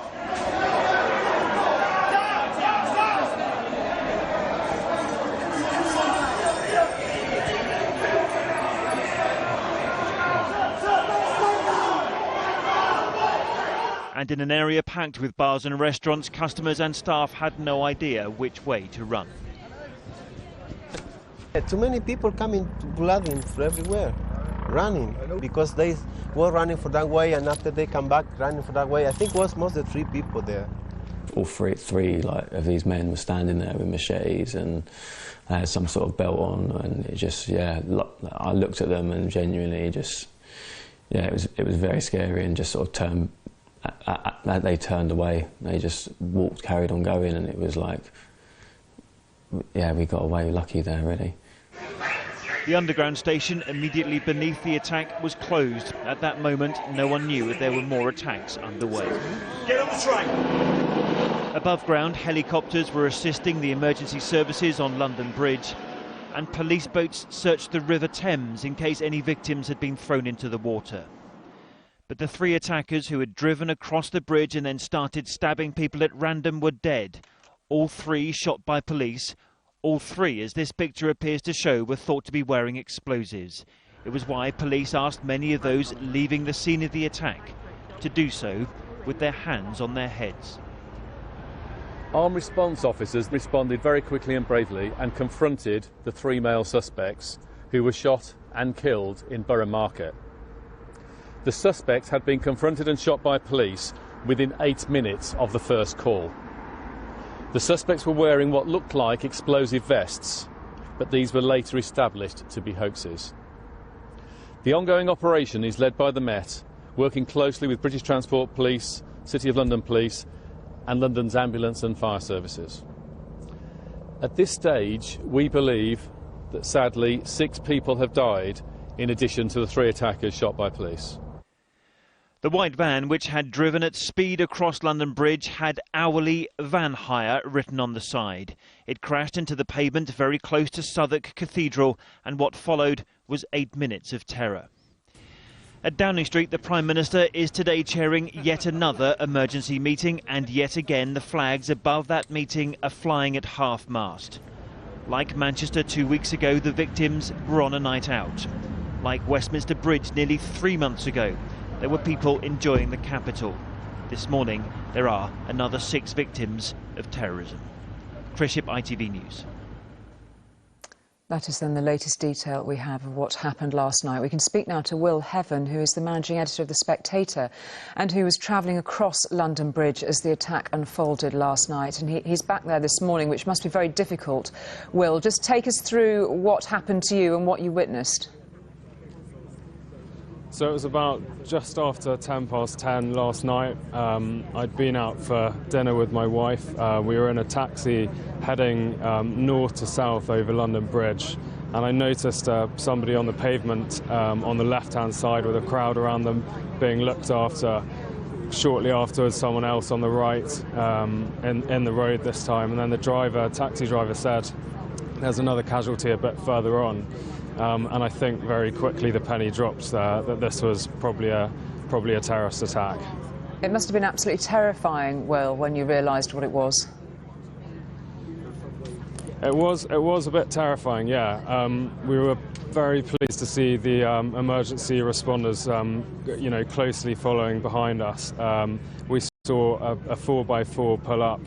And in an area packed with bars and restaurants, customers and staff had no idea which way to run. Too many people coming to blooding from everywhere, running, because they were running for that way, and after they come back running for that way. I think it was most of the 3 people there. All three of these men were standing there with machetes, and they had some sort of belt on, and it just, yeah, I looked at them and genuinely just, yeah, it was very scary, and just sort of turned. They turned away. They just carried on going, and it was like, yeah, we got away lucky there, really. The underground station immediately beneath the attack was closed. At that moment, no one knew if there were more attacks underway. Get on the train! Above ground, helicopters were assisting the emergency services on London Bridge, and police boats searched the River Thames in case any victims had been thrown into the water. But the 3 attackers who had driven across the bridge and then started stabbing people at random were dead. All 3 shot by police. All 3, as this picture appears to show, were thought to be wearing explosives. It was why police asked many of those leaving the scene of the attack to do so with their hands on their heads. Armed response officers responded very quickly and bravely and confronted the 3 male suspects who were shot and killed in Borough Market. The suspects had been confronted and shot by police within 8 minutes of the first call. The suspects were wearing what looked like explosive vests, but these were later established to be hoaxes. The ongoing operation is led by the Met, working closely with British Transport Police, City of London Police and London's ambulance and fire services. At this stage, we believe that sadly 6 people have died in addition to the 3 attackers shot by police. The white van, which had driven at speed across London Bridge, had hourly van hire written on the side. It crashed into the pavement very close to Southwark Cathedral, and what followed was 8 minutes of terror. At Downing Street, the Prime Minister is today chairing yet another emergency meeting, and yet again the flags above that meeting are flying at half-mast. Like Manchester 2 weeks ago, the victims were on a night out. Like Westminster Bridge nearly 3 months ago, there were people enjoying the capital. This morning, there are another 6 victims of terrorism. Chris Ship, ITV News. That is then the latest detail we have of what happened last night. We can speak now to Will Heaven, who is the managing editor of The Spectator and who was travelling across London Bridge as the attack unfolded last night. And he's back there this morning, which must be very difficult. Will, just take us through what happened to you and what you witnessed. So it was about just after 10:10 last night. I'd been out for dinner with my wife. We were in a taxi heading north to south over London Bridge, and I noticed somebody on the pavement on the left-hand side with a crowd around them being looked after. Shortly afterwards, someone else on the right in the road this time, and then the taxi driver said, "There's another casualty a bit further on." And I think very quickly the penny dropped there that this was probably a terrorist attack. It must have been absolutely terrifying, Will, when you realised what it was. It was a bit terrifying, yeah. We were very pleased to see the emergency responders, closely following behind us. We saw a 4x4 pull up,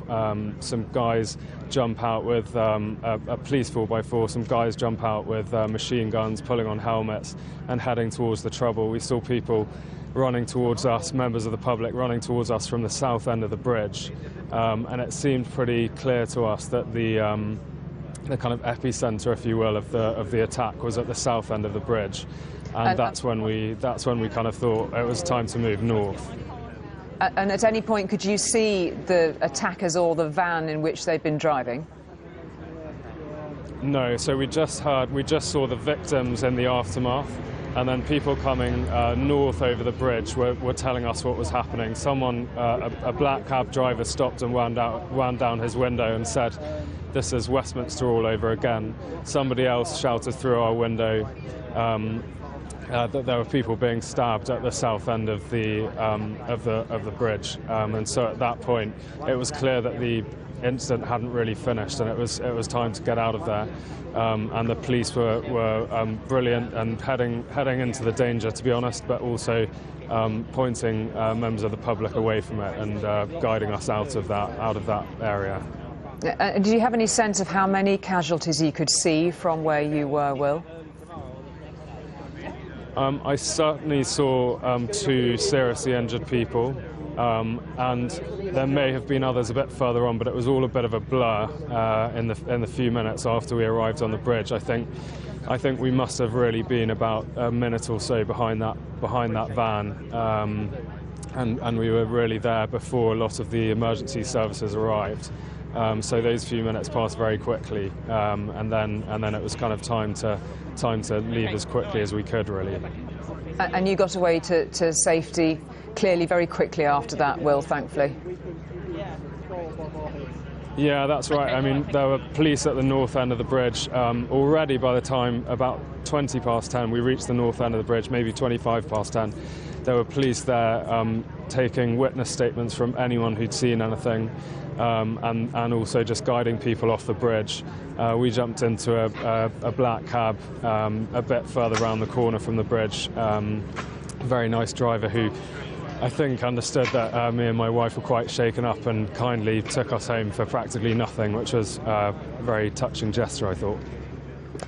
some guys jump out with a police 4x4, some guys jump out with machine guns, pulling on helmets and heading towards the trouble. We saw people running towards us, members of the public running towards us from the south end of the bridge, and it seemed pretty clear to us that the kind of epicenter, if you will, of the attack was at the south end of the bridge. and that's when we kind of thought it was time to move north. And at any point, could you see the attackers or the van in which they'd been driving? No, so we just saw the victims in the aftermath, and then people coming north over the bridge were telling us what was happening. Someone, a black cab driver, stopped and wound down his window and said, "This is Westminster all over again." Somebody else shouted through our window that there were people being stabbed at the south end of the bridge, and so at that point it was clear that the incident hadn't really finished, and it was time to get out of there. And the police were brilliant and heading into the danger, to be honest, but also pointing members of the public away from it and guiding us out of that area. Did you have any sense of how many casualties you could see from where you were, Will? I certainly saw 2 seriously injured people, and there may have been others a bit further on, but it was all a bit of a blur in the few minutes after we arrived on the bridge. I think we must have really been about a minute or so behind that van, and we were really there before a lot of the emergency services arrived. So those few minutes passed very quickly, and then it was kind of time to leave as quickly as we could, really. And you got away to safety clearly very quickly after that, Will, thankfully. Yeah, that's right. I mean, there were police at the north end of the bridge already. By the time about 20 past 10 we reached the north end of the bridge, maybe 25 past 10, there were police there taking witness statements from anyone who'd seen anything, and also just guiding people off the bridge. We jumped into a black cab a bit further around the corner from the bridge. A very nice driver who I think understood that me and my wife were quite shaken up and kindly took us home for practically nothing, which was a very touching gesture, I thought.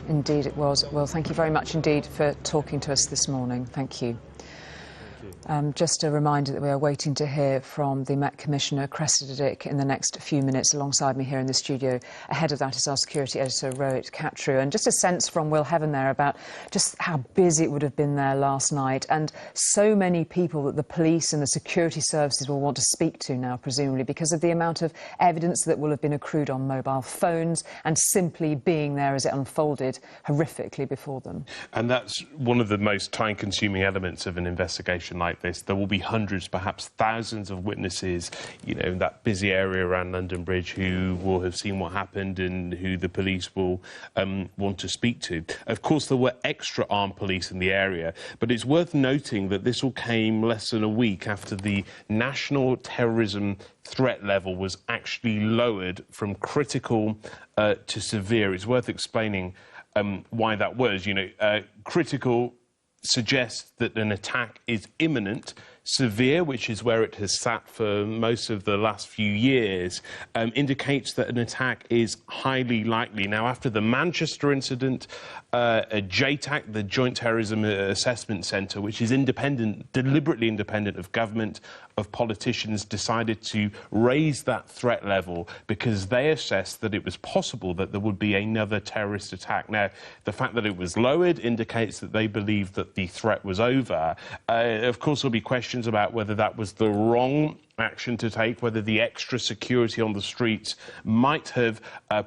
Indeed it was. Well, thank you very much indeed for talking to us this morning. Thank you. Just a reminder that we are waiting to hear from the Met Commissioner, Cressida Dick, in the next few minutes. Alongside me here in the studio, ahead of that is our security editor, Rohit Katru. And just a sense from Will Heaven there about just how busy it would have been there last night, and so many people that the police and the security services will want to speak to now, presumably, because of the amount of evidence that will have been accrued on mobile phones and simply being there as it unfolded horrifically before them. And that's one of the most time-consuming elements of an investigation like this. There will be hundreds, perhaps thousands of witnesses, you know, in that busy area around London Bridge who will have seen what happened and who the police will want to speak to. Of course, there were extra armed police in the area, but it's worth noting that this all came less than a week after the national terrorism threat level was actually lowered from critical to severe. It's worth explaining why that was. You know, critical suggests that an attack is imminent. Severe, which is where it has sat for most of the last few years, indicates that an attack is highly likely. Now, after the Manchester incident, JTAC, the Joint Terrorism Assessment Centre, which is independent, deliberately independent of government, of politicians, decided to raise that threat level because they assessed that it was possible that there would be another terrorist attack. Now, the fact that it was lowered indicates that they believed that the threat was over. Of course, there'll be questions about whether that was the wrong action to take, whether the extra security on the streets might have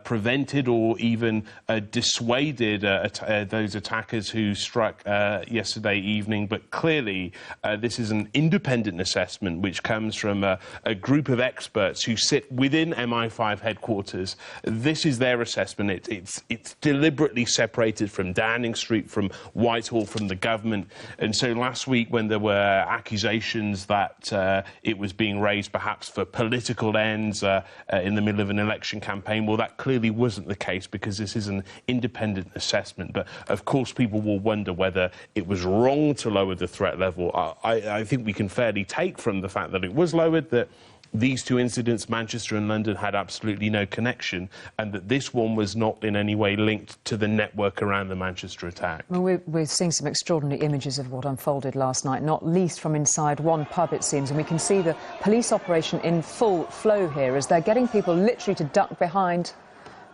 prevented or even dissuaded those attackers who struck yesterday evening. But clearly, this is an independent assessment which comes from a group of experts who sit within MI5 headquarters. This is their assessment. It's deliberately separated from Downing Street, from Whitehall, from the government. And so last week, when there were accusations that it was being raised perhaps for political ends in the middle of an election campaign, well, that clearly wasn't the case because this is an independent assessment. But of course, people will wonder whether it was wrong to lower the threat level. I think we can fairly take from the fact that it was lowered that these two incidents, Manchester and London, had absolutely no connection, and that this one was not in any way linked to the network around the Manchester attack. Well, we're seeing some extraordinary images of what unfolded last night, not least from inside one pub, it seems, and we can see the police operation in full flow here as they're getting people literally to duck behind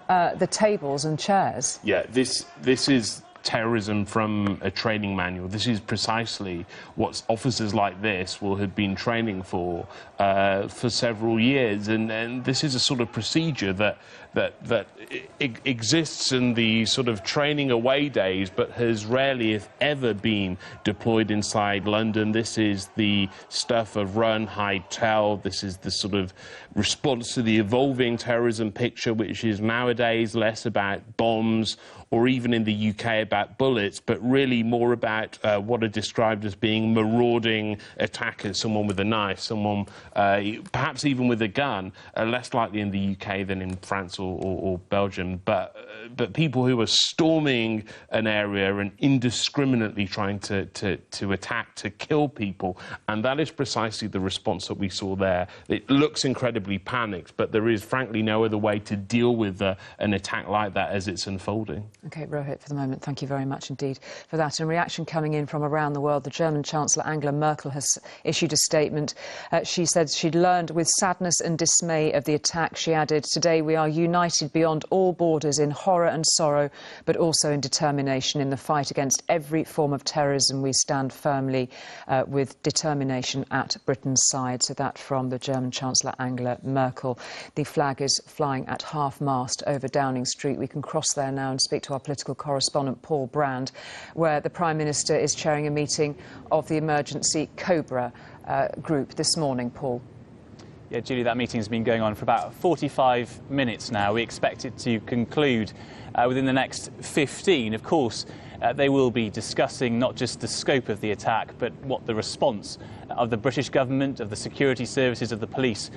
the tables and chairs. Yeah, this is terrorism from a training manual. This is precisely what officers like this will have been training for several years, and this is a sort of procedure that exists in the sort of training away days, but has rarely, if ever, been deployed inside London. This is the stuff of run, hide, tell. This is the sort of response to the evolving terrorism picture, which is nowadays less about bombs or even in the UK about bullets, but really more about what are described as being marauding attackers, someone with a knife, someone perhaps even with a gun, less likely in the UK than in France or Belgium, but people who are storming an area and indiscriminately trying to attack, to kill people. And that is precisely the response that we saw there. It looks incredibly panicked, but there is frankly no other way to deal with an attack like that as it's unfolding. OK, Rohit, for the moment, thank you very much indeed for that. And reaction coming in from around the world, the German Chancellor Angela Merkel has issued a statement. She said she'd learned with sadness and dismay of the attack. She added, "Today we are united beyond all borders in horror and sorrow, but also in determination in the fight against every form of terrorism. We stand firmly with determination at Britain's side." So that from the German Chancellor Angela Merkel. The flag is flying at half-mast over Downing Street. We can cross there now and speak to our political correspondent Paul Brand, where the Prime Minister is chairing a meeting of the emergency Cobra group this morning. Paul. Yeah, Julie, that meeting has been going on for about 45 minutes now. We expect it to conclude within the next 15. Of course, they will be discussing not just the scope of the attack, but what the response of the British government, of the security services, of the police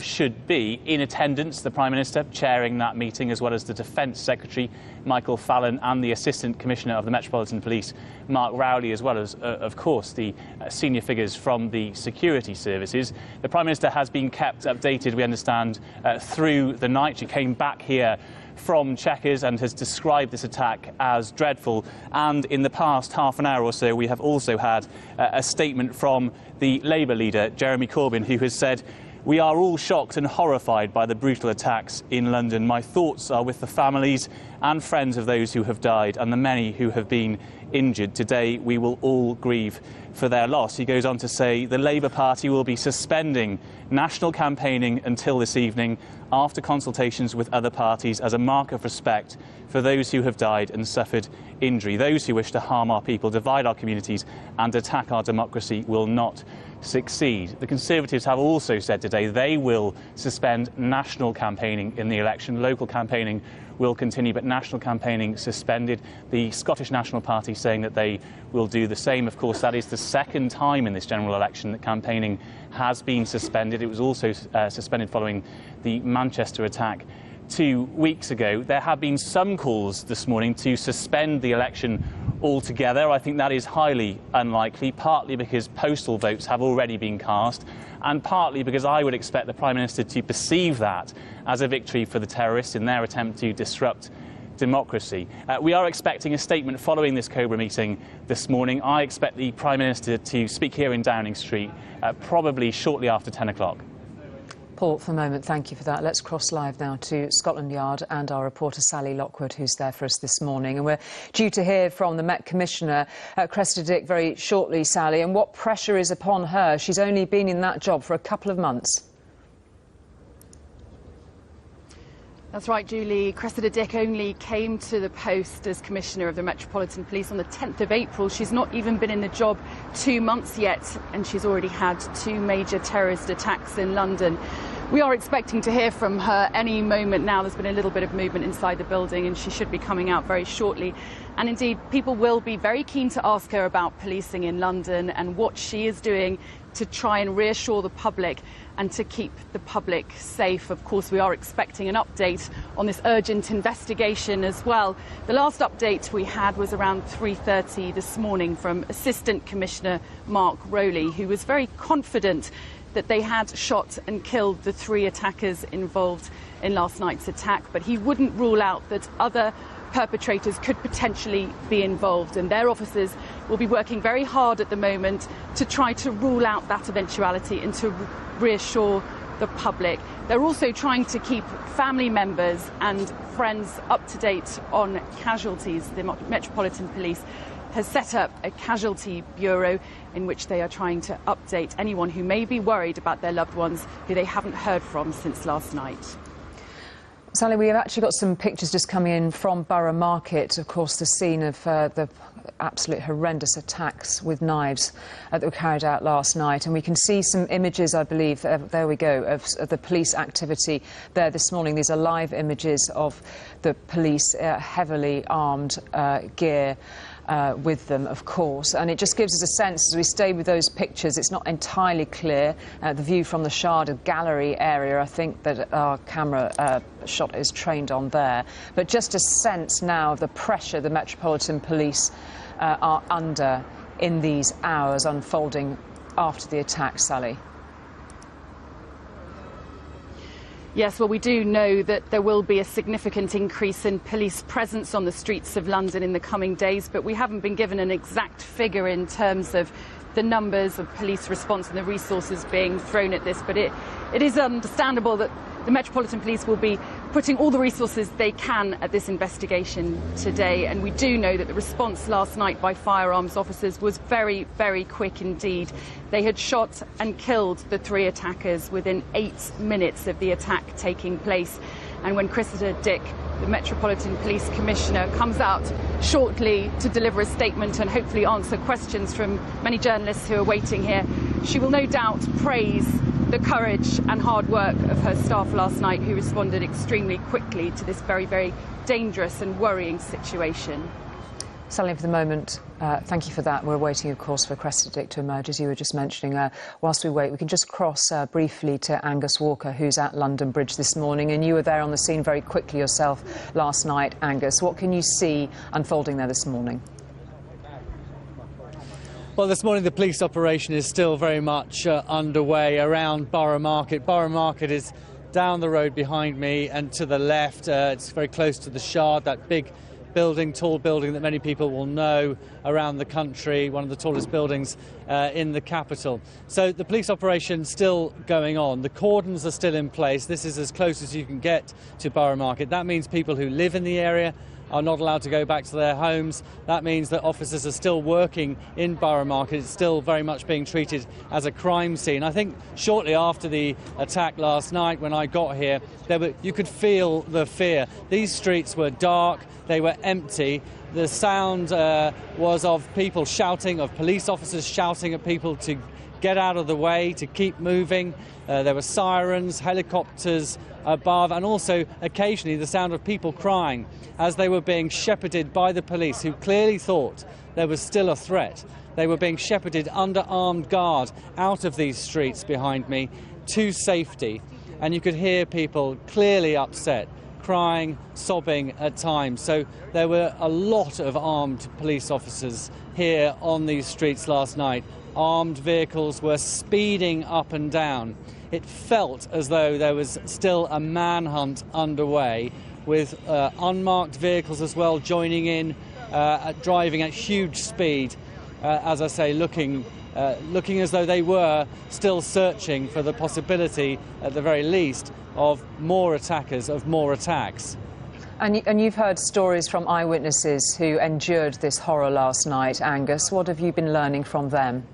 should be. In attendance, the Prime Minister chairing that meeting, as well as the Defence Secretary, Michael Fallon, and the Assistant Commissioner of the Metropolitan Police, Mark Rowley, as well as, of course, the senior figures from the security services. The Prime Minister has been kept updated, we understand, through the night. She came back here from Chequers and has described this attack as dreadful. And in the past half an hour or so, we have also had a statement from the Labour leader, Jeremy Corbyn, who has said, "We are all shocked and horrified by the brutal attacks in London. My thoughts are with the families and friends of those who have died and the many who have been injured. Today, we will all grieve for their loss." He goes on to say the Labour Party will be suspending national campaigning until this evening after consultations with other parties as a mark of respect for those who have died and suffered injury. Those who wish to harm our people, divide our communities and attack our democracy will not succeed. The Conservatives have also said today they will suspend national campaigning in the election. Local campaigning will continue, but national campaigning suspended. The Scottish National Party saying that they will do the same. Of course, that is the second time in this general election that campaigning has been suspended. It was also suspended following the Manchester attack 2 weeks ago. There have been some calls this morning to suspend the election altogether. I think that is highly unlikely, partly because postal votes have already been cast, and partly because I would expect the Prime Minister to perceive that as a victory for the terrorists in their attempt to disrupt democracy. We are expecting a statement following this Cobra meeting this morning. I expect the Prime Minister to speak here in Downing Street probably shortly after 10 o'clock. Paul, for a moment, thank you for that. Let's cross live now to Scotland Yard and our reporter Sally Lockwood, who's there for us this morning. And we're due to hear from the Met Commissioner, Cressida Dick, very shortly, Sally. And what pressure is upon her? She's only been in that job for a couple of months. That's right, Julie. Cressida Dick only came to the post as Commissioner of the Metropolitan Police on the 10th of April. She's not even been in the job 2 months yet, and she's already had 2 major terrorist attacks in London. We are expecting to hear from her any moment now. There's been a little bit of movement inside the building, and she should be coming out very shortly. And indeed, people will be very keen to ask her about policing in London and what she is doing to try and reassure the public and to keep the public safe. Of course, we are expecting an update on this urgent investigation as well. The last update we had was around 3:30 this morning from Assistant Commissioner Mark Rowley, who was very confident that they had shot and killed the 3 attackers involved in last night's attack, but he wouldn't rule out that other perpetrators could potentially be involved, and their officers will be working very hard at the moment to try to rule out that eventuality and to reassure the public. They're also trying to keep family members and friends up to date on casualties. The Metropolitan Police has set up a casualty bureau in which they are trying to update anyone who may be worried about their loved ones who they haven't heard from since last night. Sally, we have actually got some pictures just coming in from Borough Market, of course, the scene of the absolute horrendous attacks with knives that were carried out last night. And we can see some images, I believe, there we go, of the police activity there this morning. These are live images of the police, heavily armed gear. With them, of course, and it just gives us a sense as we stay with those pictures. It's not entirely clear, the view from the Shard Gallery area, I think that our camera shot is trained on there, but just a sense now of the pressure the Metropolitan Police are under in these hours unfolding after the attack, Sally. Yes, well, we do know that there will be a significant increase in police presence on the streets of London in the coming days, but we haven't been given an exact figure in terms of the numbers of police response and the resources being thrown at this. But it is understandable that the Metropolitan Police will be putting all the resources they can at this investigation today. And we do know that the response last night by firearms officers was very, very quick indeed. They had shot and killed the 3 attackers within 8 minutes of the attack taking place. And when Cressida Dick, the Metropolitan Police Commissioner, comes out shortly to deliver a statement and hopefully answer questions from many journalists who are waiting here, she will no doubt praise the courage and hard work of her staff last night, who responded extremely quickly to this very, very dangerous and worrying situation. Sally, for the moment, thank you for that. We're waiting, of course, for Cressida Dick to emerge, as you were just mentioning. Whilst we wait, we can just cross briefly to Angus Walker, who's at London Bridge this morning, and you were there on the scene very quickly yourself last night, Angus. What can you see unfolding there this morning? Well, this morning the police operation is still very much underway around Borough Market. Borough Market is down the road behind me and to the left. It's very close to the Shard, that big building, tall building that many people will know around the country, one of the tallest buildings in the capital. So the police operation still going on. The cordons are still in place. This is as close as you can get to Borough Market. That means people who live in the area are not allowed to go back to their homes. That means that officers are still working in Borough Market. It's still very much being treated as a crime scene. I think shortly after the attack last night, when I got here, you could feel the fear. These streets were dark, they were empty. The sound was of people shouting, of police officers shouting at people to get out of the way, to keep moving. There were sirens, helicopters above, and also occasionally the sound of people crying as they were being shepherded by the police, who clearly thought there was still a threat. They were being shepherded under armed guard out of these streets behind me to safety, and you could hear people clearly upset, crying, sobbing at times. So there were a lot of armed police officers here on these streets last night. Armed vehicles were speeding up and down. It felt as though there was still a manhunt underway, with unmarked vehicles as well joining in, driving at huge speed, as I say, looking as though they were still searching for the possibility, at the very least, of more attackers, of more attacks. And you've heard stories from eyewitnesses who endured this horror last night, Angus. What have you been learning from them?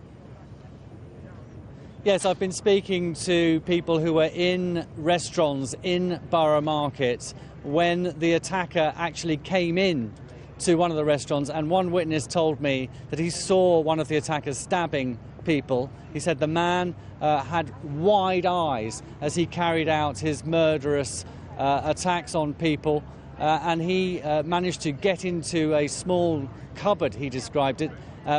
Yes, I've been speaking to people who were in restaurants in Borough Market when the attacker actually came in to one of the restaurants, and one witness told me that he saw one of the attackers stabbing people. He said the man had wide eyes as he carried out his murderous attacks on people, and he managed to get into a small cupboard, he described it,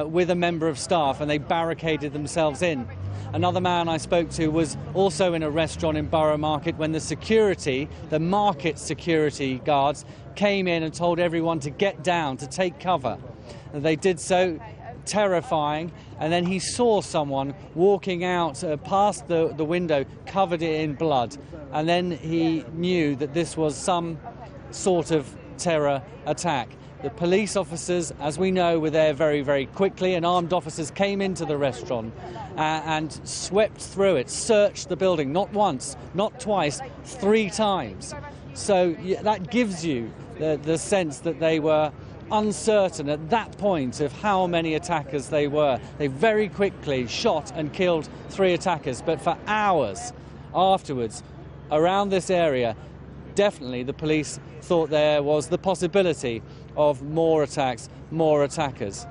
with a member of staff, and they barricaded themselves in. Another man I spoke to was also in a restaurant in Borough Market when the security, the market security guards, came in and told everyone to get down, to take cover. And they did so, terrifying, and then he saw someone walking out past the window covered in blood, and then he knew that this was some sort of terror attack. The police officers, as we know, were there very, very quickly, and armed officers came into the restaurant and swept through it, searched the building, not once, not twice, 3 times. So that gives you the sense that they were uncertain at that point of how many attackers they were. They very quickly shot and killed 3 attackers, but for hours afterwards, around this area, definitely the police thought there was the possibility of more attacks, more attackers.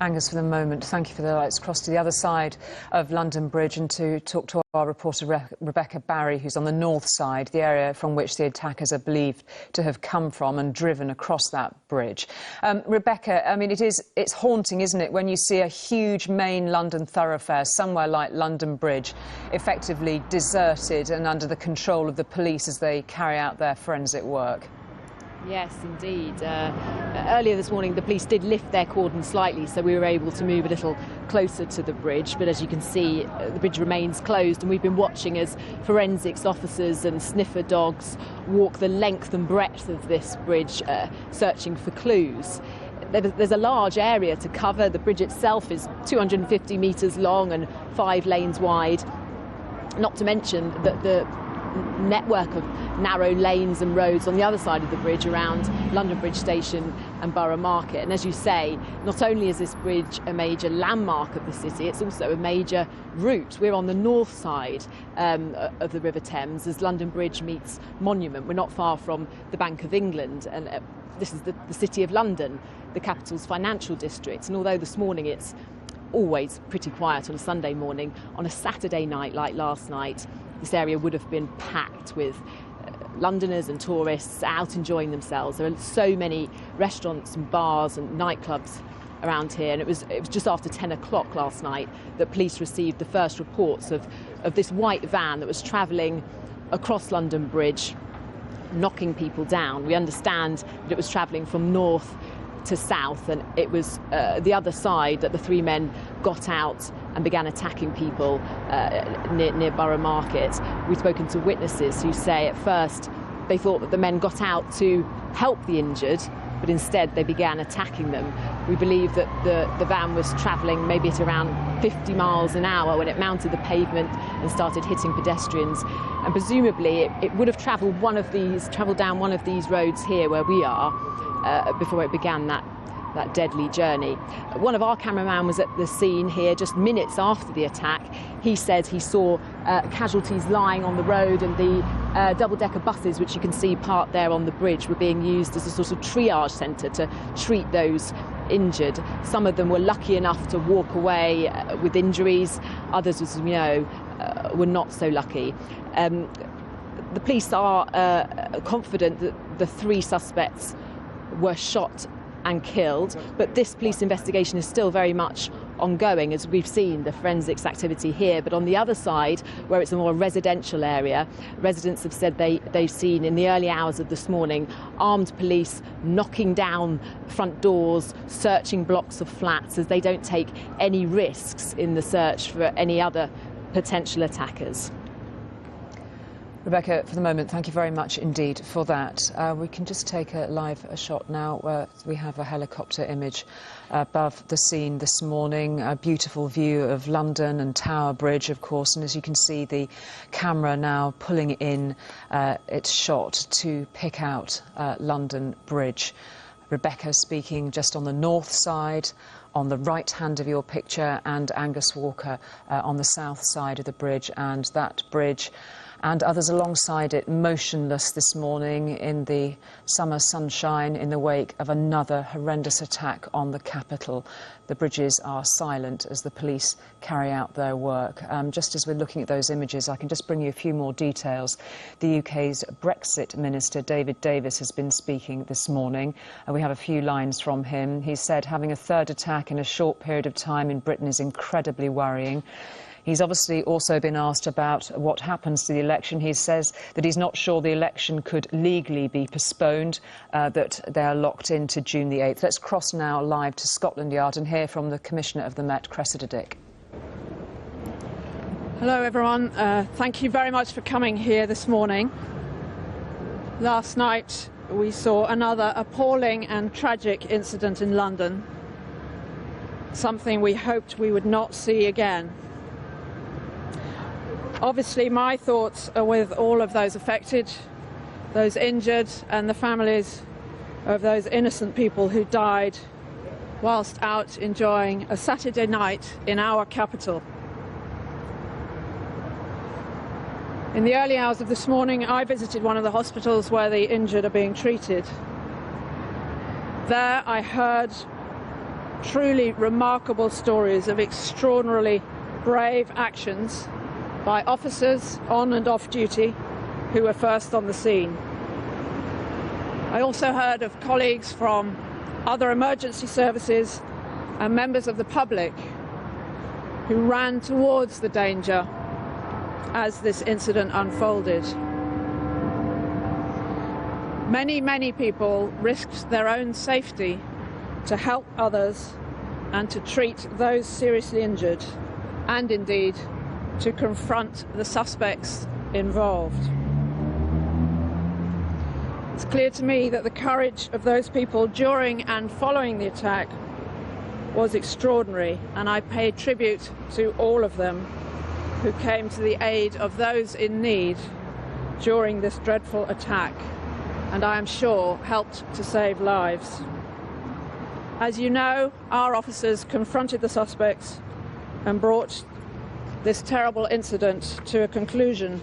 Angus, for the moment, thank you for the lights. Cross to the other side of London Bridge and to talk to our reporter Rebecca Barry, who's on the north side, the area from which the attackers are believed to have come from and driven across that bridge. Rebecca, I mean, it's haunting, isn't it, when you see a huge main London thoroughfare, somewhere like London Bridge, effectively deserted and under the control of the police as they carry out their forensic work. Yes, indeed. Earlier this morning, the police did lift their cordon slightly, so we were able to move a little closer to the bridge. But as you can see, the bridge remains closed, and we've been watching as forensics officers and sniffer dogs walk the length and breadth of this bridge, searching for clues. There's a large area to cover. The bridge itself is 250 metres long and 5 lanes wide, not to mention that the network of narrow lanes and roads on the other side of the bridge around London Bridge Station and Borough Market. And as you say, not only is this bridge a major landmark of the city, it's also a major route. We're on the north side of the River Thames as London Bridge meets Monument. We're not far from the Bank of England, and this is the City of London, the capital's financial district. And although this morning it's always pretty quiet on a Sunday morning, on a Saturday night like last night, this area would have been packed with Londoners and tourists out enjoying themselves. There are so many restaurants and bars and nightclubs around here, and it was just after 10 o'clock last night that police received the first reports of this white van that was travelling across London Bridge, knocking people down. We understand that it was travelling from north to south, and it was the other side that the 3 men got out and began attacking people near Borough Market. We've spoken to witnesses who say at first they thought that the men got out to help the injured, but instead they began attacking them. We believe that the van was travelling maybe at around 50 miles an hour when it mounted the pavement and started hitting pedestrians. And presumably it would have travelled down one of these roads here where we are before it began that deadly journey. One of our cameramen was at the scene here just minutes after the attack. He said he saw casualties lying on the road, and the double-decker buses, which you can see parked there on the bridge, were being used as a sort of triage centre to treat those injured. Some of them were lucky enough to walk away with injuries. Others, as we know, were not so lucky. The police are confident that the 3 suspects were shot and killed, but this police investigation is still very much ongoing, as we've seen the forensics activity here. But on the other side, where it's a more residential area, residents have said they've seen in the early hours of this morning armed police knocking down front doors, searching blocks of flats, as they don't take any risks in the search for any other potential attackers. Rebecca, for the moment, thank you very much indeed for that. We can just take a shot now where we have a helicopter image above the scene this morning. A beautiful view of London and Tower Bridge, of course, and as you can see, the camera now pulling in its shot to pick out London Bridge. Rebecca speaking just on the north side, on the right hand of your picture, and Angus Walker on the south side of the bridge, and that bridge and others alongside it motionless this morning in the summer sunshine in the wake of another horrendous attack on the capital. The bridges are silent as the police carry out their work. Just as we're looking at those images, I can just bring you a few more details. The UK's Brexit Minister, David Davis, has been speaking this morning. We have a few lines from him. He said having a 3rd attack in a short period of time in Britain is incredibly worrying. He's obviously also been asked about what happens to the election. He says that he's not sure the election could legally be postponed, that they are locked into June the 8th. Let's cross now live to Scotland Yard and hear from the Commissioner of the Met, Cressida Dick. Hello, everyone. Thank you very much for coming here this morning. Last night, we saw another appalling and tragic incident in London, something we hoped we would not see again. Obviously, my thoughts are with all of those affected, those injured, and the families of those innocent people who died whilst out enjoying a Saturday night in our capital. In the early hours of this morning, I visited one of the hospitals where the injured are being treated. There I heard truly remarkable stories of extraordinarily brave actions by officers on and off duty who were first on the scene. I also heard of colleagues from other emergency services and members of the public who ran towards the danger as this incident unfolded. Many people risked their own safety to help others and to treat those seriously injured, and indeed to confront the suspects involved. It's clear to me that the courage of those people during and following the attack was extraordinary, and I pay tribute to all of them who came to the aid of those in need during this dreadful attack, and I am sure helped to save lives. As you know, our officers confronted the suspects and brought this terrible incident to a conclusion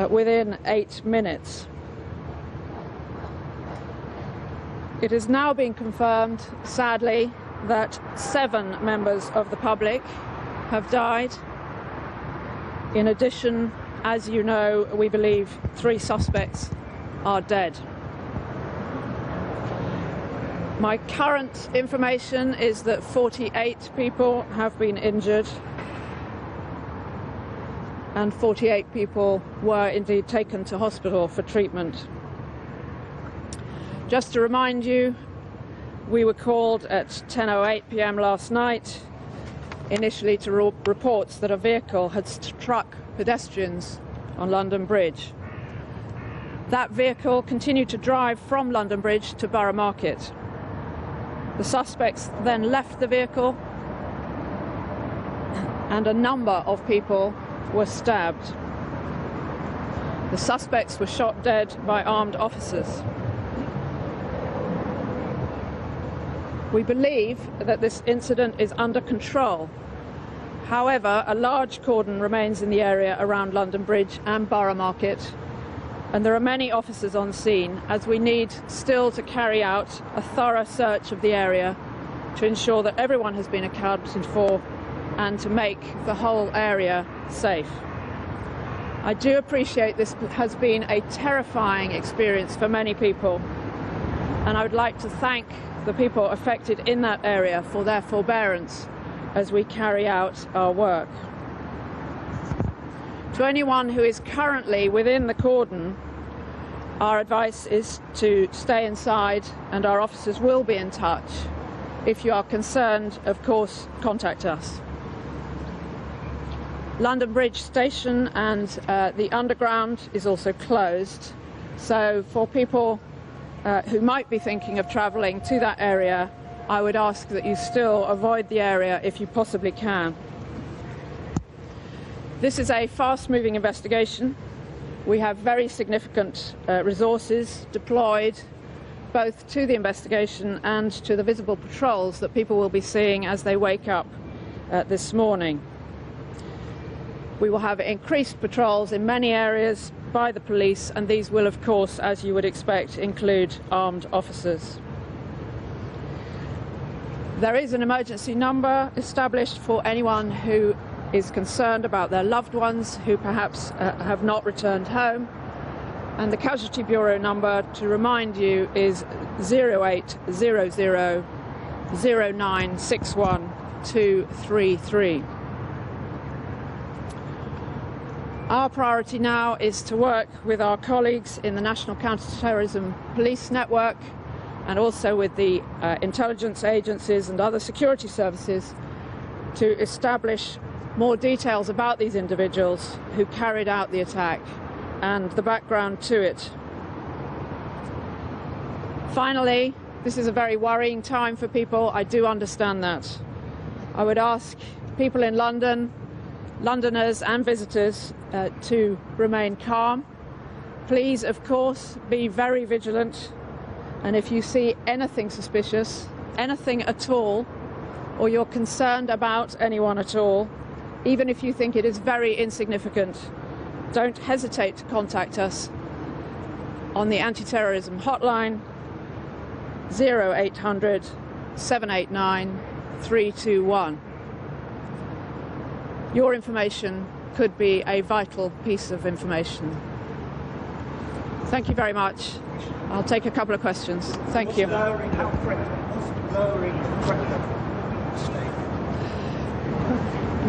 within 8 minutes. It has now been confirmed, sadly, that 7 members of the public have died. In addition, as you know, we believe 3 suspects are dead. My current information is that 48 people have been injured and 48 people were indeed taken to hospital for treatment. Just to remind you, we were called at 10:08 p.m. last night, initially to reports that a vehicle had struck pedestrians on London Bridge. That vehicle continued to drive from London Bridge to Borough Market. The suspects then left the vehicle and a number of people were stabbed. The suspects were shot dead by armed officers. We believe that this incident is under control. However, a large cordon remains in the area around London Bridge and Borough Market, and there are many officers on scene, as we need still to carry out a thorough search of the area to ensure that everyone has been accounted for and to make the whole area safe. I do appreciate this has been a terrifying experience for many people, and I would like to thank the people affected in that area for their forbearance as we carry out our work. To anyone who is currently within the cordon, our advice is to stay inside, and our officers will be in touch. If you are concerned, of course, contact us. London Bridge Station and the Underground is also closed, so for people who might be thinking of travelling to that area, I would ask that you still avoid the area if you possibly can. This is a fast-moving investigation. We have very significant resources deployed both to the investigation and to the visible patrols that people will be seeing as they wake up this morning. We will have increased patrols in many areas by the police, and these will, of course, as you would expect, include armed officers. There is an emergency number established for anyone who is concerned about their loved ones who perhaps have not returned home, and the Casualty Bureau number, to remind you, is 0800 0961 233. Our priority now is to work with our colleagues in the National Counter-Terrorism Police Network and also with the intelligence agencies and other security services to establish more details about these individuals who carried out the attack and the background to it. Finally, this is a very worrying time for people. I do understand that. I would ask people in London, Londoners and visitors, to remain calm. Please, of course, be very vigilant. And if you see anything suspicious, anything at all, or you're concerned about anyone at all, even if you think it is very insignificant, don't hesitate to contact us on the anti-terrorism hotline 0800 789 321. Your information could be a vital piece of information. Thank you very much. I'll take a couple of questions. Thank you.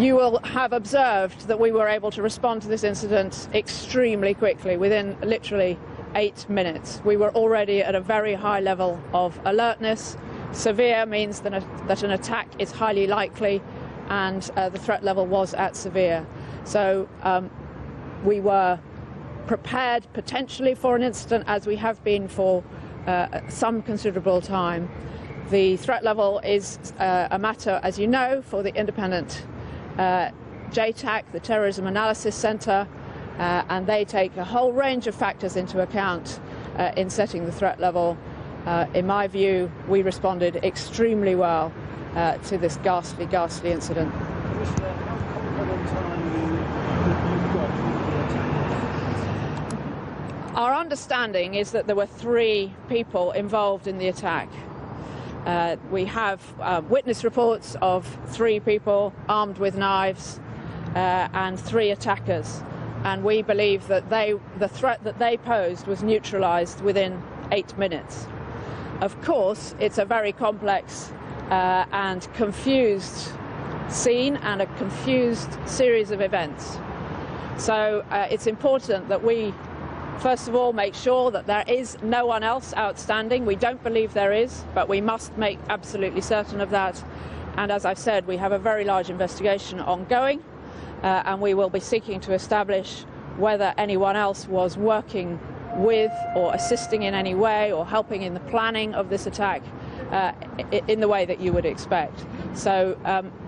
You will have observed that we were able to respond to this incident extremely quickly, within literally 8 minutes. We were already at a very high level of alertness. Severe means that an attack is highly likely, and the threat level was at severe. So we were prepared potentially for an incident, as we have been for some considerable time. The threat level is a matter, as you know, for the independent JTAC, the Terrorism Analysis Centre, and they take a whole range of factors into account in setting the threat level. In my view, we responded extremely well to this ghastly, ghastly incident. Our understanding is that there were 3 people involved in the attack. We have witness reports of 3 people armed with knives and 3 attackers, and we believe that the threat that they posed was neutralised within 8 minutes. Of course, it's a very complex and confused scene and a confused series of events. So it's important that we, first of all, make sure that there is no one else outstanding. We don't believe there is, but we must make absolutely certain of that. And as I've said, we have a very large investigation ongoing, and we will be seeking to establish whether anyone else was working with or assisting in any way or helping in the planning of this attack in the way that you would expect. So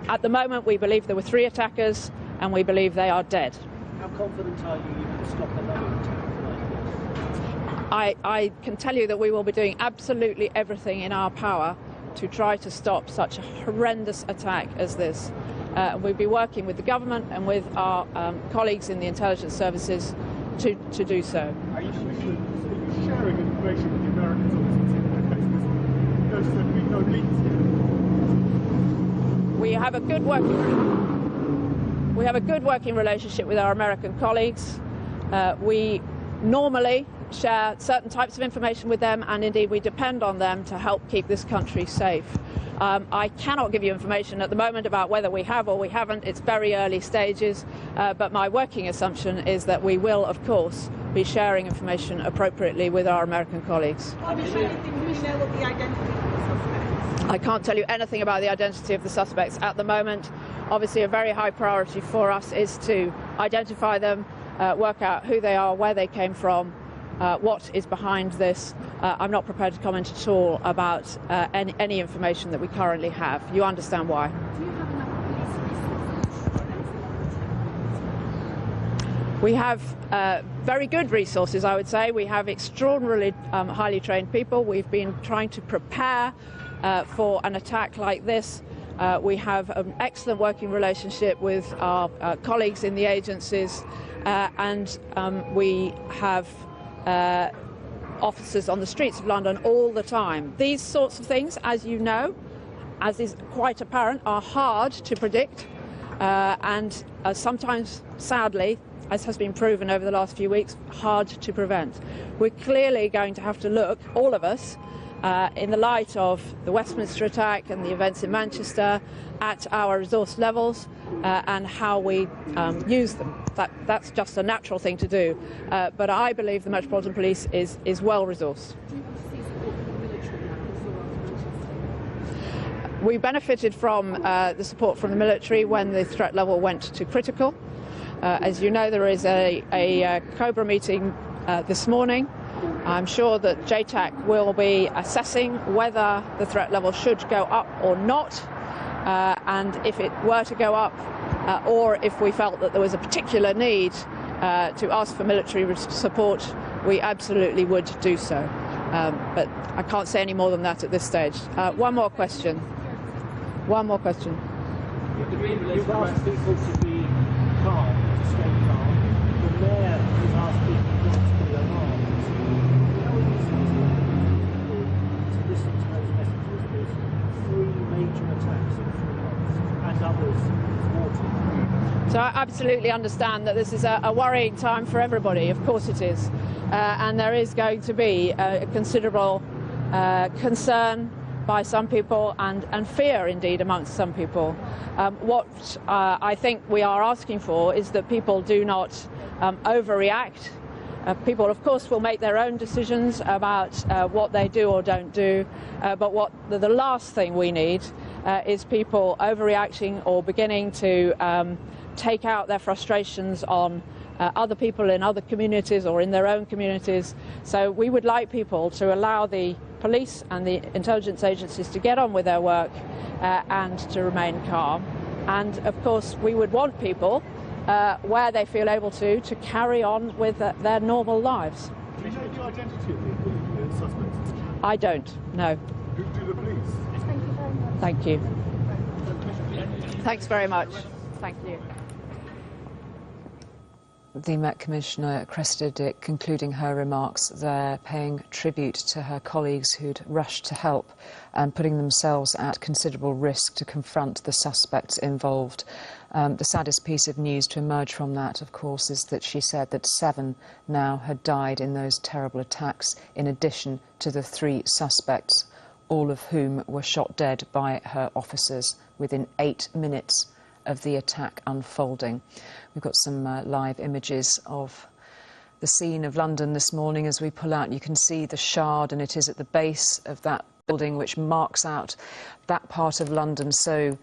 at the moment, we believe there were 3 attackers, and we believe they are dead. How confident are you can stop another attack? I can tell you that we will be doing absolutely everything in our power to try to stop such a horrendous attack as this. We'll be working with the government and with our colleagues in the intelligence services to do so. Are you sharing information with the Americans on this particular case? Because there's been no leaks here. We have a good working relationship with our American colleagues. We normally share certain types of information with them, and indeed we depend on them to help keep this country safe. I cannot give you information at the moment about whether we have or we haven't. It's very early stages, but my working assumption is that we will, of course, be sharing information appropriately with our American colleagues. Do we know what the identity of the suspects? I can't tell you anything about the identity of the suspects at the moment. Obviously, a very high priority for us is to identify them, work out who they are, where they came from, what is behind this. I'm not prepared to comment at all about any information that we currently have. You understand why. Do you have enough police resources? We have very good resources, I would say. We have extraordinarily highly trained people. We've been trying to prepare for an attack like this. We have an excellent working relationship with our colleagues in the agencies, and we have officers on the streets of London all the time. These sorts of things, as you know, as is quite apparent, are hard to predict, and sometimes, sadly, as has been proven over the last few weeks, hard to prevent. We're clearly going to have to look, all of us, in the light of the Westminster attack and the events in Manchester, at our resource levels and how we use them. That's just a natural thing to do. But I believe the Metropolitan Police is well resourced. We benefited from the support from the military when the threat level went to critical. As you know, there is a Cobra meeting this morning I'm sure that JTAC will be assessing whether the threat level should go up or not, and if it were to go up, or if we felt that there was a particular need to ask for military support, we absolutely would do so. But I can't say any more than that at this stage. One more question. One more question. You've asked people to be calm, to stay calm. The mayor has asked people not to be alarmed. How are you to listen to those messages with 3 major attacks in 3 months and others thwarted? So I absolutely understand that this is a worrying time for everybody. Of course it is. And there is going to be a considerable concern by some people and fear indeed amongst some people. What I think we are asking for is that people do not overreact. People of course will make their own decisions about what they do or don't do, but what the last thing we need is people overreacting or beginning to take out their frustrations on other people in other communities or in their own communities. So we would like people to allow the police and the intelligence agencies to get on with their work and to remain calm. And of course we would want people, where they feel able to carry on with their normal lives. Do you know the identity of the suspects? I don't, no. Do the police? Thank you. Thanks very much. Thank you. The Met Commissioner, Cressida Dick, concluding her remarks there, paying tribute to her colleagues who'd rushed to help and putting themselves at considerable risk to confront the suspects involved. The saddest piece of news to emerge from that, of course, is that she said that 7 now had died in those terrible attacks, in addition to the 3 suspects, all of whom were shot dead by her officers within 8 minutes of the attack unfolding. We've got some live images of the scene of London this morning. As we pull out, you can see the Shard, and it is at the base of that building which marks out that part of London so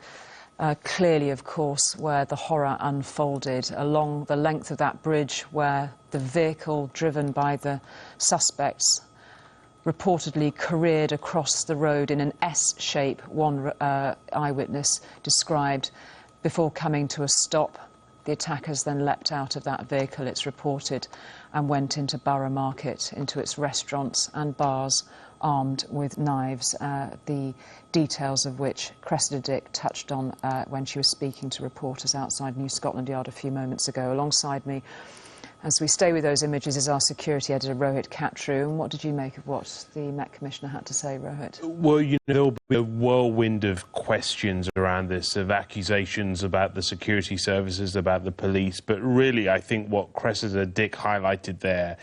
clearly, of course, where the horror unfolded, along the length of that bridge where the vehicle driven by the suspects reportedly careered across the road in an S shape, one eyewitness described, before coming to a stop. The attackers then leapt out of that vehicle, it's reported, and went into Borough Market, into its restaurants and bars, armed with knives, the details of which Cressida Dick touched on when she was speaking to reporters outside New Scotland Yard a few moments ago. Alongside me, as we stay with those images, is our security editor, Rohit Katru. And what did you make of what the Met Commissioner had to say, Rohit? Well, you know, there'll be a whirlwind of questions around this, of accusations about the security services, about the police. But really, I think what Cressida Dick highlighted there,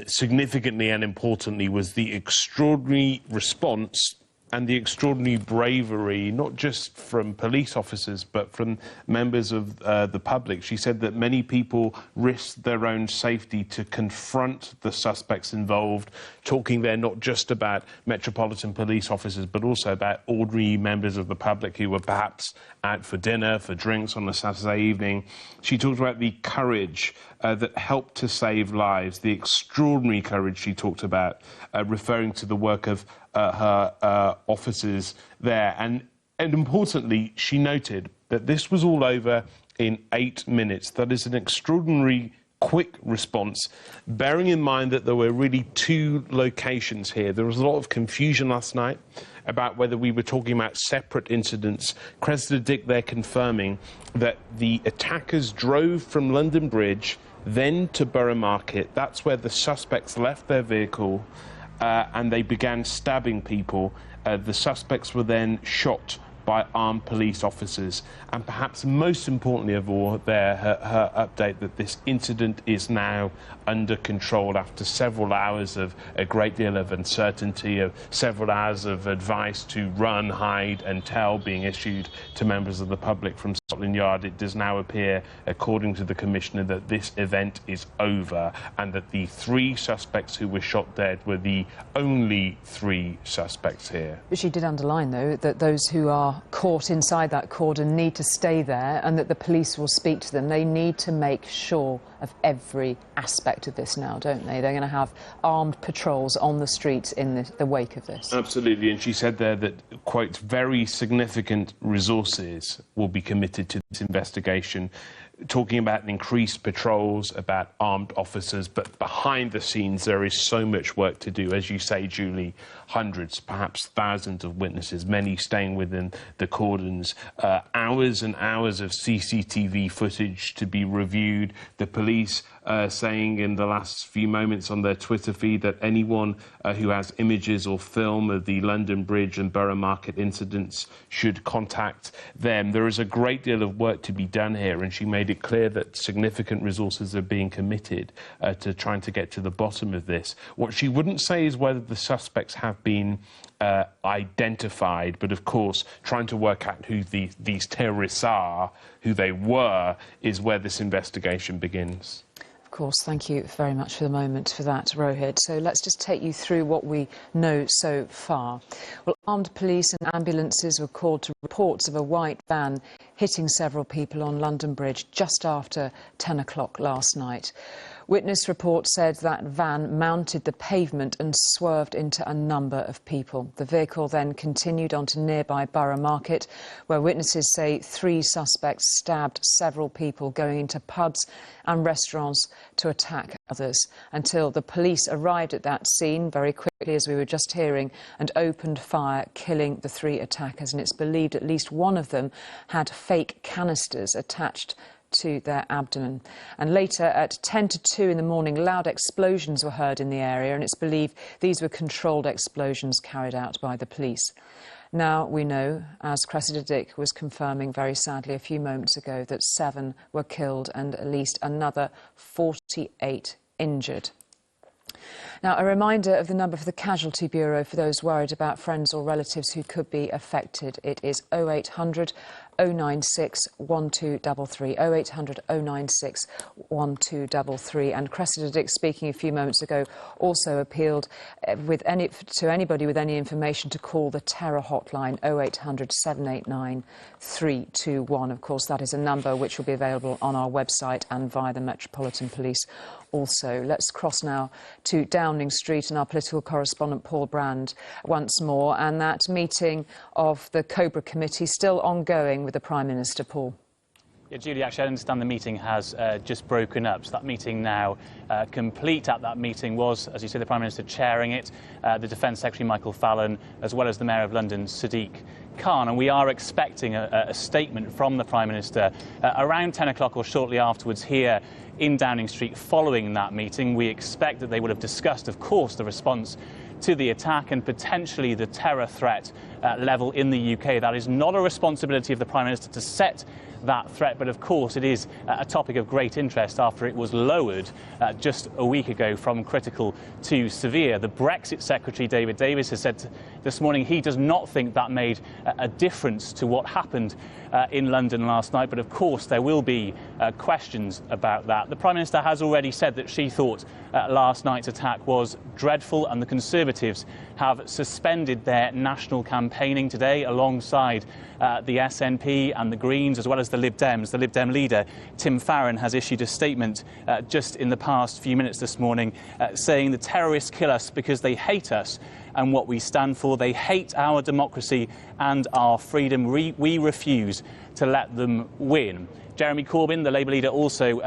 significantly and importantly, was the extraordinary response and the extraordinary bravery, not just from police officers, but from members of the public. She said that many people risked their own safety to confront the suspects involved, talking there not just about Metropolitan Police officers, but also about ordinary members of the public who were perhaps out for dinner, for drinks on a Saturday evening. She talked about the courage that helped to save lives, the extraordinary courage she talked about, referring to the work of her officers there. And importantly, she noted that this was all over in 8 minutes. That is an extraordinary quick response, bearing in mind that there were really 2 locations here. There was a lot of confusion last night about whether we were talking about separate incidents. Cressida Dick there confirming that the attackers drove from London Bridge, then to Borough Market. That's where the suspects left their vehicle and they began stabbing people. The suspects were then shot by armed police officers. And perhaps most importantly of all, there, her update that this incident is now under control after several hours of a great deal of uncertainty, of several hours of advice to run, hide and tell being issued to members of the public from Scotland Yard. It does now appear, according to the Commissioner, that this event is over and that the 3 suspects who were shot dead were the only 3 suspects here. But she did underline, though, that those who are are caught inside that cordon need to stay there and that the police will speak to them. They need to make sure of every aspect of this now, don't they? They're going to have armed patrols on the streets in the wake of this. Absolutely, and she said there that, quote, very significant resources will be committed to this investigation, talking about increased patrols, about armed officers, but behind the scenes there is so much work to do. As you say, Julie, hundreds, perhaps thousands of witnesses, many staying within the cordons, hours and hours of CCTV footage to be reviewed. The police saying in the last few moments on their Twitter feed that anyone who has images or film of the London Bridge and Borough Market incidents should contact them. There is a great deal of work to be done here, and she made it clear that significant resources are being committed to trying to get to the bottom of this. What she wouldn't say is whether the suspects have been identified, but of course trying to work out who these terrorists are, who they were, is where this investigation begins. Of course, thank you very much for the moment for that, Rohit. So let's just take you through what we know so far. Well, armed police and ambulances were called to reports of a white van hitting several people on London Bridge just after 10 o'clock last night. Witness report said that van mounted the pavement and swerved into a number of people. The vehicle then continued onto nearby Borough Market, where witnesses say 3 suspects stabbed several people going into pubs and restaurants to attack others, until the police arrived at that scene very quickly, as we were just hearing, and opened fire, killing the 3 attackers. And it's believed at least one of them had fake canisters attached to their abdomen. And later at 10 to 2 in the morning, loud explosions were heard in the area, and it's believed these were controlled explosions carried out by the police. Now we know, as Cressida Dick was confirming very sadly a few moments ago, that 7 were killed and at least another 48 injured. Now, a reminder of the number for the Casualty Bureau for those worried about friends or relatives who could be affected. It is 0800 096 1233, 0800 096 1233. And Cressida Dick, speaking a few moments ago, also appealed to anybody with any information to call the terror hotline 0800 789 321. Of course, that is a number which will be available on our website and via the Metropolitan Police also. Let's cross now to Downing Street and our political correspondent Paul Brand once more, and that meeting of the Cobra committee still ongoing with the Prime Minister. Paul. Yeah, Julie, actually, I understand the meeting has just broken up, so that meeting now complete. At that meeting was, as you say, the Prime Minister chairing it, the Defence Secretary Michael Fallon, as well as the Mayor of London, Sadiq Khan, and we are expecting a statement from the Prime Minister around 10 o'clock or shortly afterwards here in Downing Street following that meeting. We expect that they will have discussed, of course, the response to the attack and potentially the terror threat level in the UK. That is not a responsibility of the Prime Minister to set that threat, but of course it is a topic of great interest after it was lowered just a week ago from critical to severe. The Brexit Secretary David Davis has said this morning he does not think that made a difference to what happened in London last night, but of course there will be questions about that. The Prime Minister has already said that she thought last night's attack was dreadful, and the Conservatives have suspended their national campaigning today alongside the SNP and the Greens, as well as the Lib Dems. The Lib Dem leader, Tim Farron, has issued a statement just in the past few minutes this morning saying the terrorists kill us because they hate us and what we stand for. They hate our democracy and our freedom. We refuse to let them win. Jeremy Corbyn, the Labour leader, also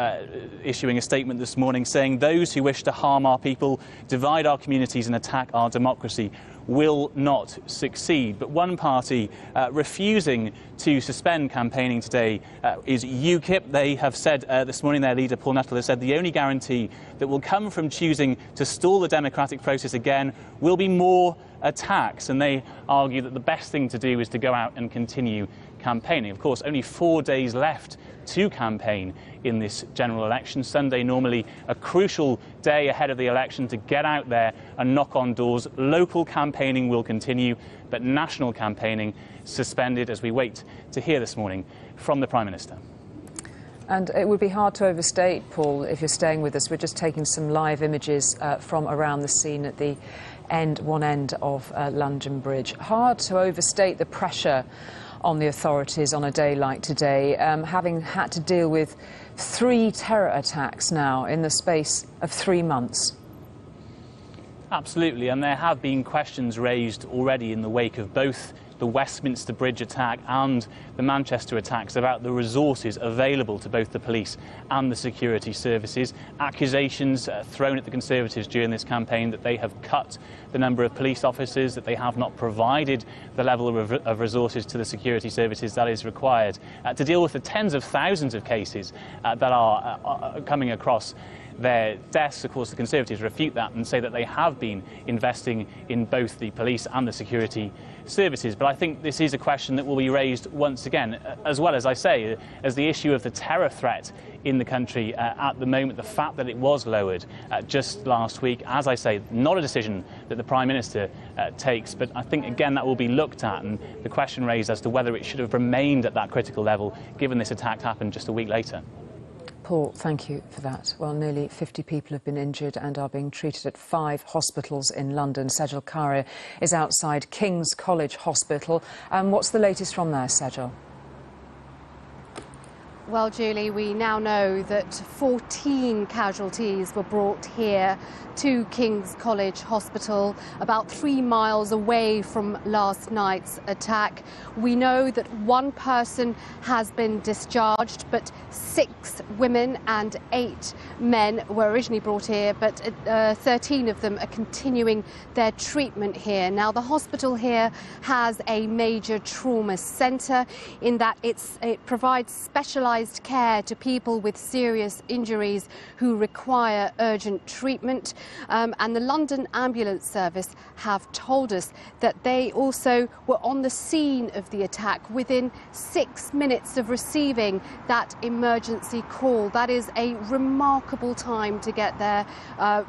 issuing a statement this morning saying those who wish to harm our people, divide our communities and attack our democracy will not succeed. But one party refusing to suspend campaigning today is UKIP. They have said this morning, their leader Paul Nuttall has said the only guarantee that will come from choosing to stall the democratic process again will be more attacks, and they argue that the best thing to do is to go out and continue campaigning. Of course, only 4 days left to campaign in this general election. Sunday, normally a crucial day ahead of the election to get out there and knock on doors. Local campaigning will continue, but national campaigning suspended, as we wait to hear this morning from the Prime Minister. And it would be hard to overstate, Paul, if you're staying with us. We're just taking some live images from around the scene at the one end of London Bridge. Hard to overstate the pressure on the authorities on a day like today, having had to deal with 3 terror attacks now in the space of 3 months. Absolutely, and there have been questions raised already in the wake of both the Westminster Bridge attack and the Manchester attacks about the resources available to both the police and the security services. Accusations thrown at the Conservatives during this campaign that they have cut the number of police officers, that they have not provided the level of resources to the security services that is required to deal with the tens of thousands of cases that are coming across their desks. Of course, the Conservatives refute that and say that they have been investing in both the police and the security services. But I think this is a question that will be raised once again, as well as I say, as the issue of the terror threat in the country at the moment, the fact that it was lowered just last week, as I say, not a decision that the Prime Minister takes, but I think again that will be looked at, and the question raised as to whether it should have remained at that critical level given this attack happened just a week later. Paul, thank you for that. Well, nearly 50 people have been injured and are being treated at 5 hospitals in London. Sejal Karia is outside King's College Hospital. What's the latest from there, Sejal? Well, Julie, we now know that 14 casualties were brought here to King's College Hospital, about 3 miles away from last night's attack. We know that 1 person has been discharged, but 6 women and 8 men were originally brought here, but 13 of them are continuing their treatment here. Now, the hospital here has a major trauma centre in that it provides specialised care to people with serious injuries who require urgent treatment. And the London Ambulance Service have told us that they also were on the scene of the attack within 6 minutes of receiving that emergency call. That is a remarkable time to get there,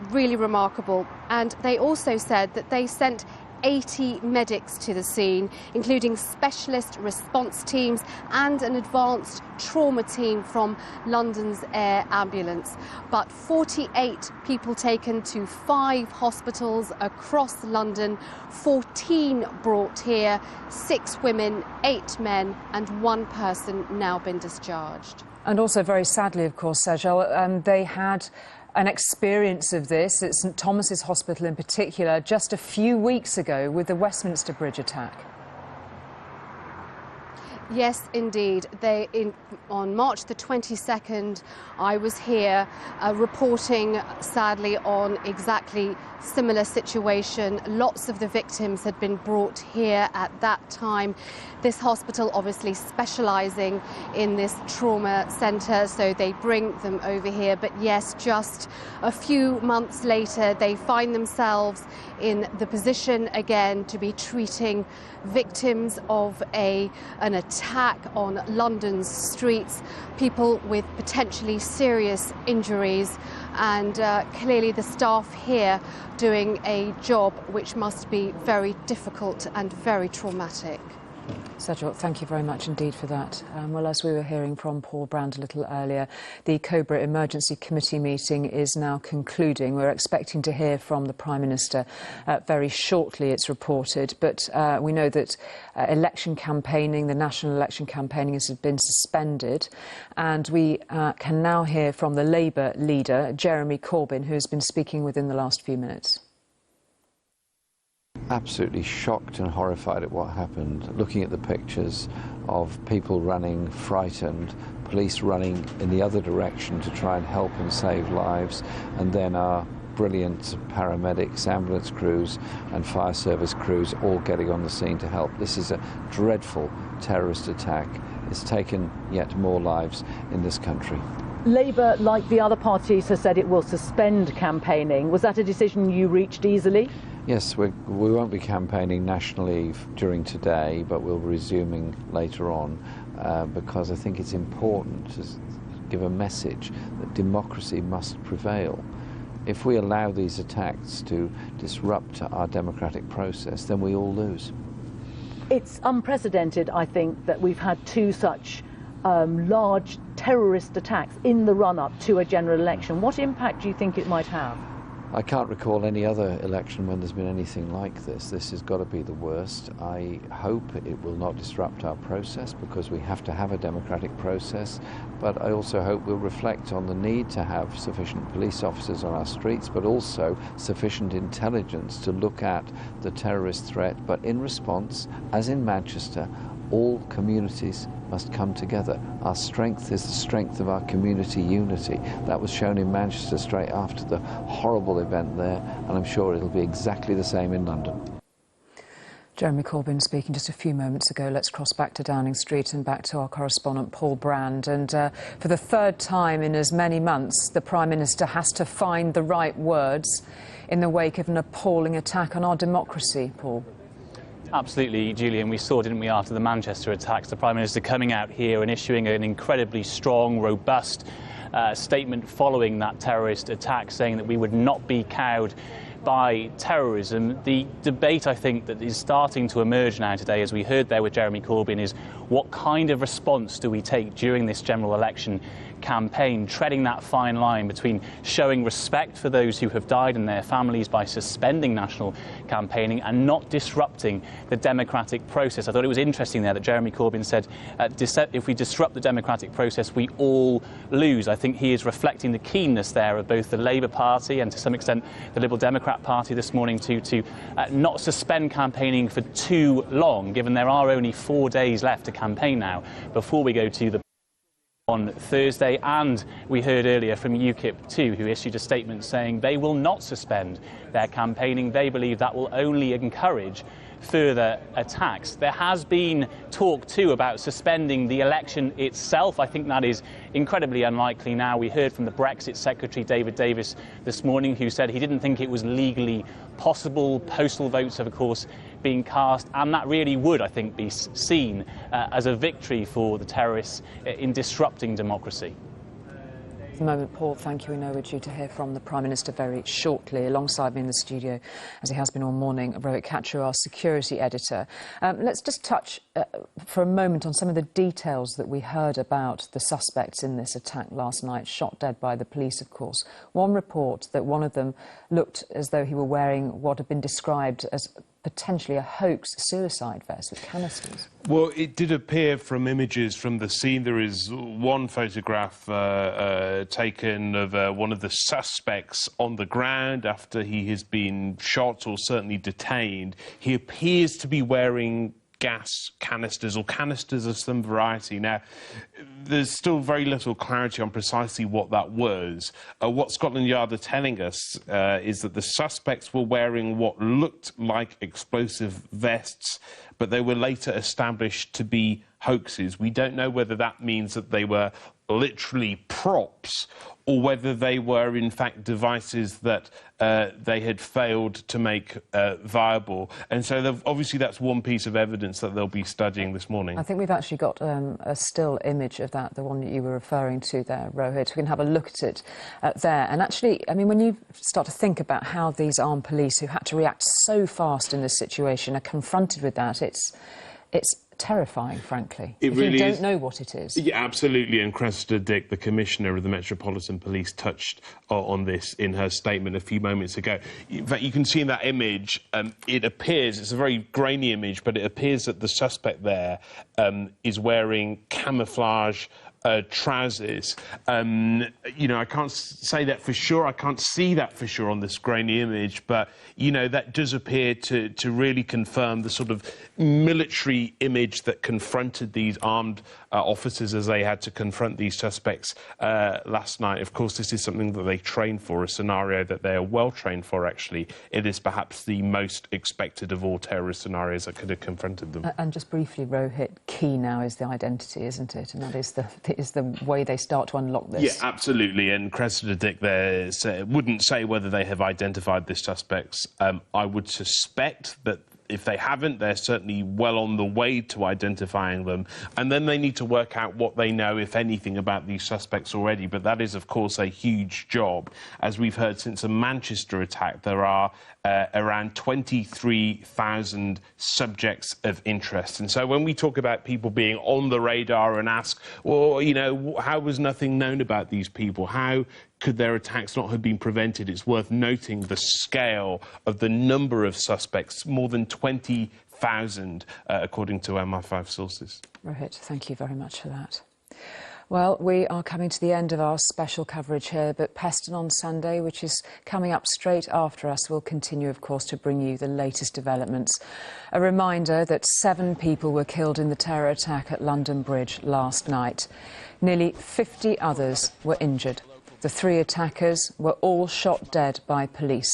really remarkable. And they also said that they sent 80 medics to the scene, including specialist response teams and an advanced trauma team from London's Air Ambulance. But 48 people taken to 5 hospitals across London, 14 brought here, 6 women, 8 men and 1 person now been discharged. And also, very sadly, of course, Sejal, they had an experience of this at St Thomas's Hospital in particular just a few weeks ago with the Westminster Bridge attack. Yes, indeed. On March the 22nd, I was here reporting, sadly, on exactly similar situation. Lots of the victims had been brought here at that time. This hospital obviously specialising in this trauma centre, so they bring them over here. But yes, just a few months later, they find themselves in the position again to be treating victims of an attack on London's streets, people with potentially serious injuries, and clearly the staff here doing a job which must be very difficult and very traumatic. Sejal, thank you very much indeed for that. Well, as we were hearing from Paul Brand a little earlier, the Cobra Emergency Committee meeting is now concluding. We're expecting to hear from the Prime Minister very shortly, it's reported. But we know that election campaigning, the national election campaigning, has been suspended. And we can now hear from the Labour leader, Jeremy Corbyn, who has been speaking within the last few minutes. Absolutely shocked and horrified at what happened, looking at the pictures of people running frightened, police running in the other direction to try and help and save lives, and then our brilliant paramedics, ambulance crews and fire service crews all getting on the scene to help. This is a dreadful terrorist attack. It's taken yet more lives in this country. Labour, like the other parties, has said it will suspend campaigning. Was that a decision you reached easily? Yes, we won't be campaigning nationally during today, but we'll be resuming later on because I think it's important to give a message that democracy must prevail. If we allow these attacks to disrupt our democratic process, then we all lose. It's unprecedented, I think, that we've had 2 such large terrorist attacks in the run-up to a general election. What impact do you think it might have? I can't recall any other election when there's been anything like this. This has got to be the worst. I hope it will not disrupt our process, because we have to have a democratic process, but I also hope we'll reflect on the need to have sufficient police officers on our streets, but also sufficient intelligence to look at the terrorist threat. But in response, as in Manchester, all communities must come together. Our strength is the strength of our community unity. That was shown in Manchester straight after the horrible event there, and I'm sure it'll be exactly the same in London. Jeremy Corbyn speaking just a few moments ago. Let's cross back to Downing Street and back to our correspondent Paul Brand. And for the third time in as many months, the Prime Minister has to find the right words in the wake of an appalling attack on our democracy. Paul. Absolutely, Julian. We saw, didn't we, after the Manchester attacks, the Prime Minister coming out here and issuing an incredibly strong, robust statement following that terrorist attack, saying that we would not be cowed by terrorism. The debate, I think, that is starting to emerge now today, as we heard there with Jeremy Corbyn, is what kind of response do we take during this general election campaign, treading that fine line between showing respect for those who have died and their families by suspending national campaigning and not disrupting the democratic process. I thought it was interesting there that Jeremy Corbyn said, if we disrupt the democratic process, we all lose. I think he is reflecting the keenness there of both the Labour Party and to some extent the Liberal Democrat Party this morning to not suspend campaigning for too long, given there are only 4 days left to campaign now before we go to the on Thursday. And we heard earlier from UKIP too, who issued a statement saying they will not suspend their campaigning. They believe that will only encourage further attacks. There has been talk too about suspending the election itself. I think that is incredibly unlikely now. We heard from the Brexit Secretary David Davis this morning, who said he didn't think it was legally possible. Postal votes have of course been cast, and that really would, I think, be seen as a victory for the terrorists in disrupting democracy. At the moment, Paul, thank you. We know we're due to hear from the Prime Minister very shortly. Alongside me in the studio, as he has been all morning, Rohit Kachru, our security editor. Let's just touch for a moment on some of the details that we heard about the suspects in this attack last night, shot dead by the police, of course. One report that one of them looked as though he were wearing what had been described as potentially a hoax suicide vest with canisters. Well, it did appear from images from the scene. There is one photograph taken of one of the suspects on the ground after he has been shot or certainly detained. He appears to be wearing gas canisters or canisters of some variety. Now, there's still very little clarity on precisely what that was. What Scotland Yard are telling us is that the suspects were wearing what looked like explosive vests, but they were later established to be hoaxes. We don't know whether that means that they were literally props or whether they were in fact devices that they had failed to make viable. And so obviously that's one piece of evidence that they'll be studying this morning. I think we've actually got a still image of that, the one that you were referring to there, Rohit. We can have a look at it there. And actually, I mean, when you start to think about how these armed police who had to react so fast in this situation are confronted with that, it's terrifying, frankly. It if really you don't is. know what it is. Yeah, absolutely. And Cressida Dick, the Commissioner of the Metropolitan Police, touched on this in her statement a few moments ago. In fact, you can see in that image, it appears, it's a very grainy image, but it appears that the suspect there is wearing camouflage trousers. You know, I can't say that for sure. I can't see that for sure on this grainy image, but, you know, that does appear to really confirm the sort of military image that confronted these armed officers as they had to confront these suspects last night. Of course, this is something that they train for, a scenario that they are well trained for, actually. It is perhaps the most expected of all terrorist scenarios that could have confronted them. And just briefly, Rohit, key now is the identity, isn't it? And that is the way they start to unlock this. Yeah, absolutely. And Cressida Dick there wouldn't say whether they have identified the suspects. I would suspect that if they haven't, they're certainly well on the way to identifying them. And then they need to work out what they know, if anything, about these suspects already. But that is, of course, a huge job. As we've heard since the Manchester attack, there are around 23,000 subjects of interest. And so when we talk about people being on the radar and ask, well, you know, how was nothing known about these people? How could their attacks not have been prevented? It's worth noting the scale of the number of suspects, more than 20,000, according to MI5 sources. Rohit, thank you very much for that. Well, we are coming to the end of our special coverage here, but Peston on Sunday, which is coming up straight after us, will continue, of course, to bring you the latest developments. A reminder that 7 people were killed in the terror attack at London Bridge last night. Nearly 50 others were injured. The 3 attackers were all shot dead by police.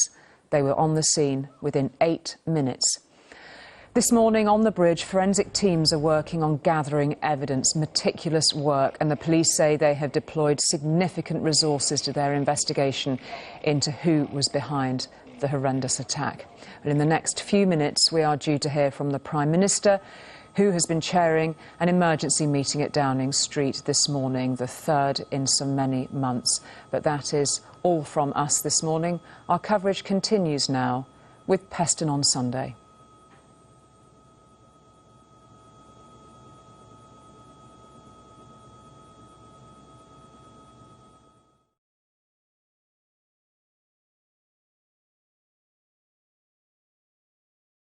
They were on the scene within 8 minutes. This morning on the bridge, forensic teams are working on gathering evidence, meticulous work, and the police say they have deployed significant resources to their investigation into who was behind the horrendous attack. But in the next few minutes, we are due to hear from the Prime Minister, who has been chairing an emergency meeting at Downing Street this morning, the 3rd in so many months. But that is all from us this morning. Our coverage continues now with Peston on Sunday.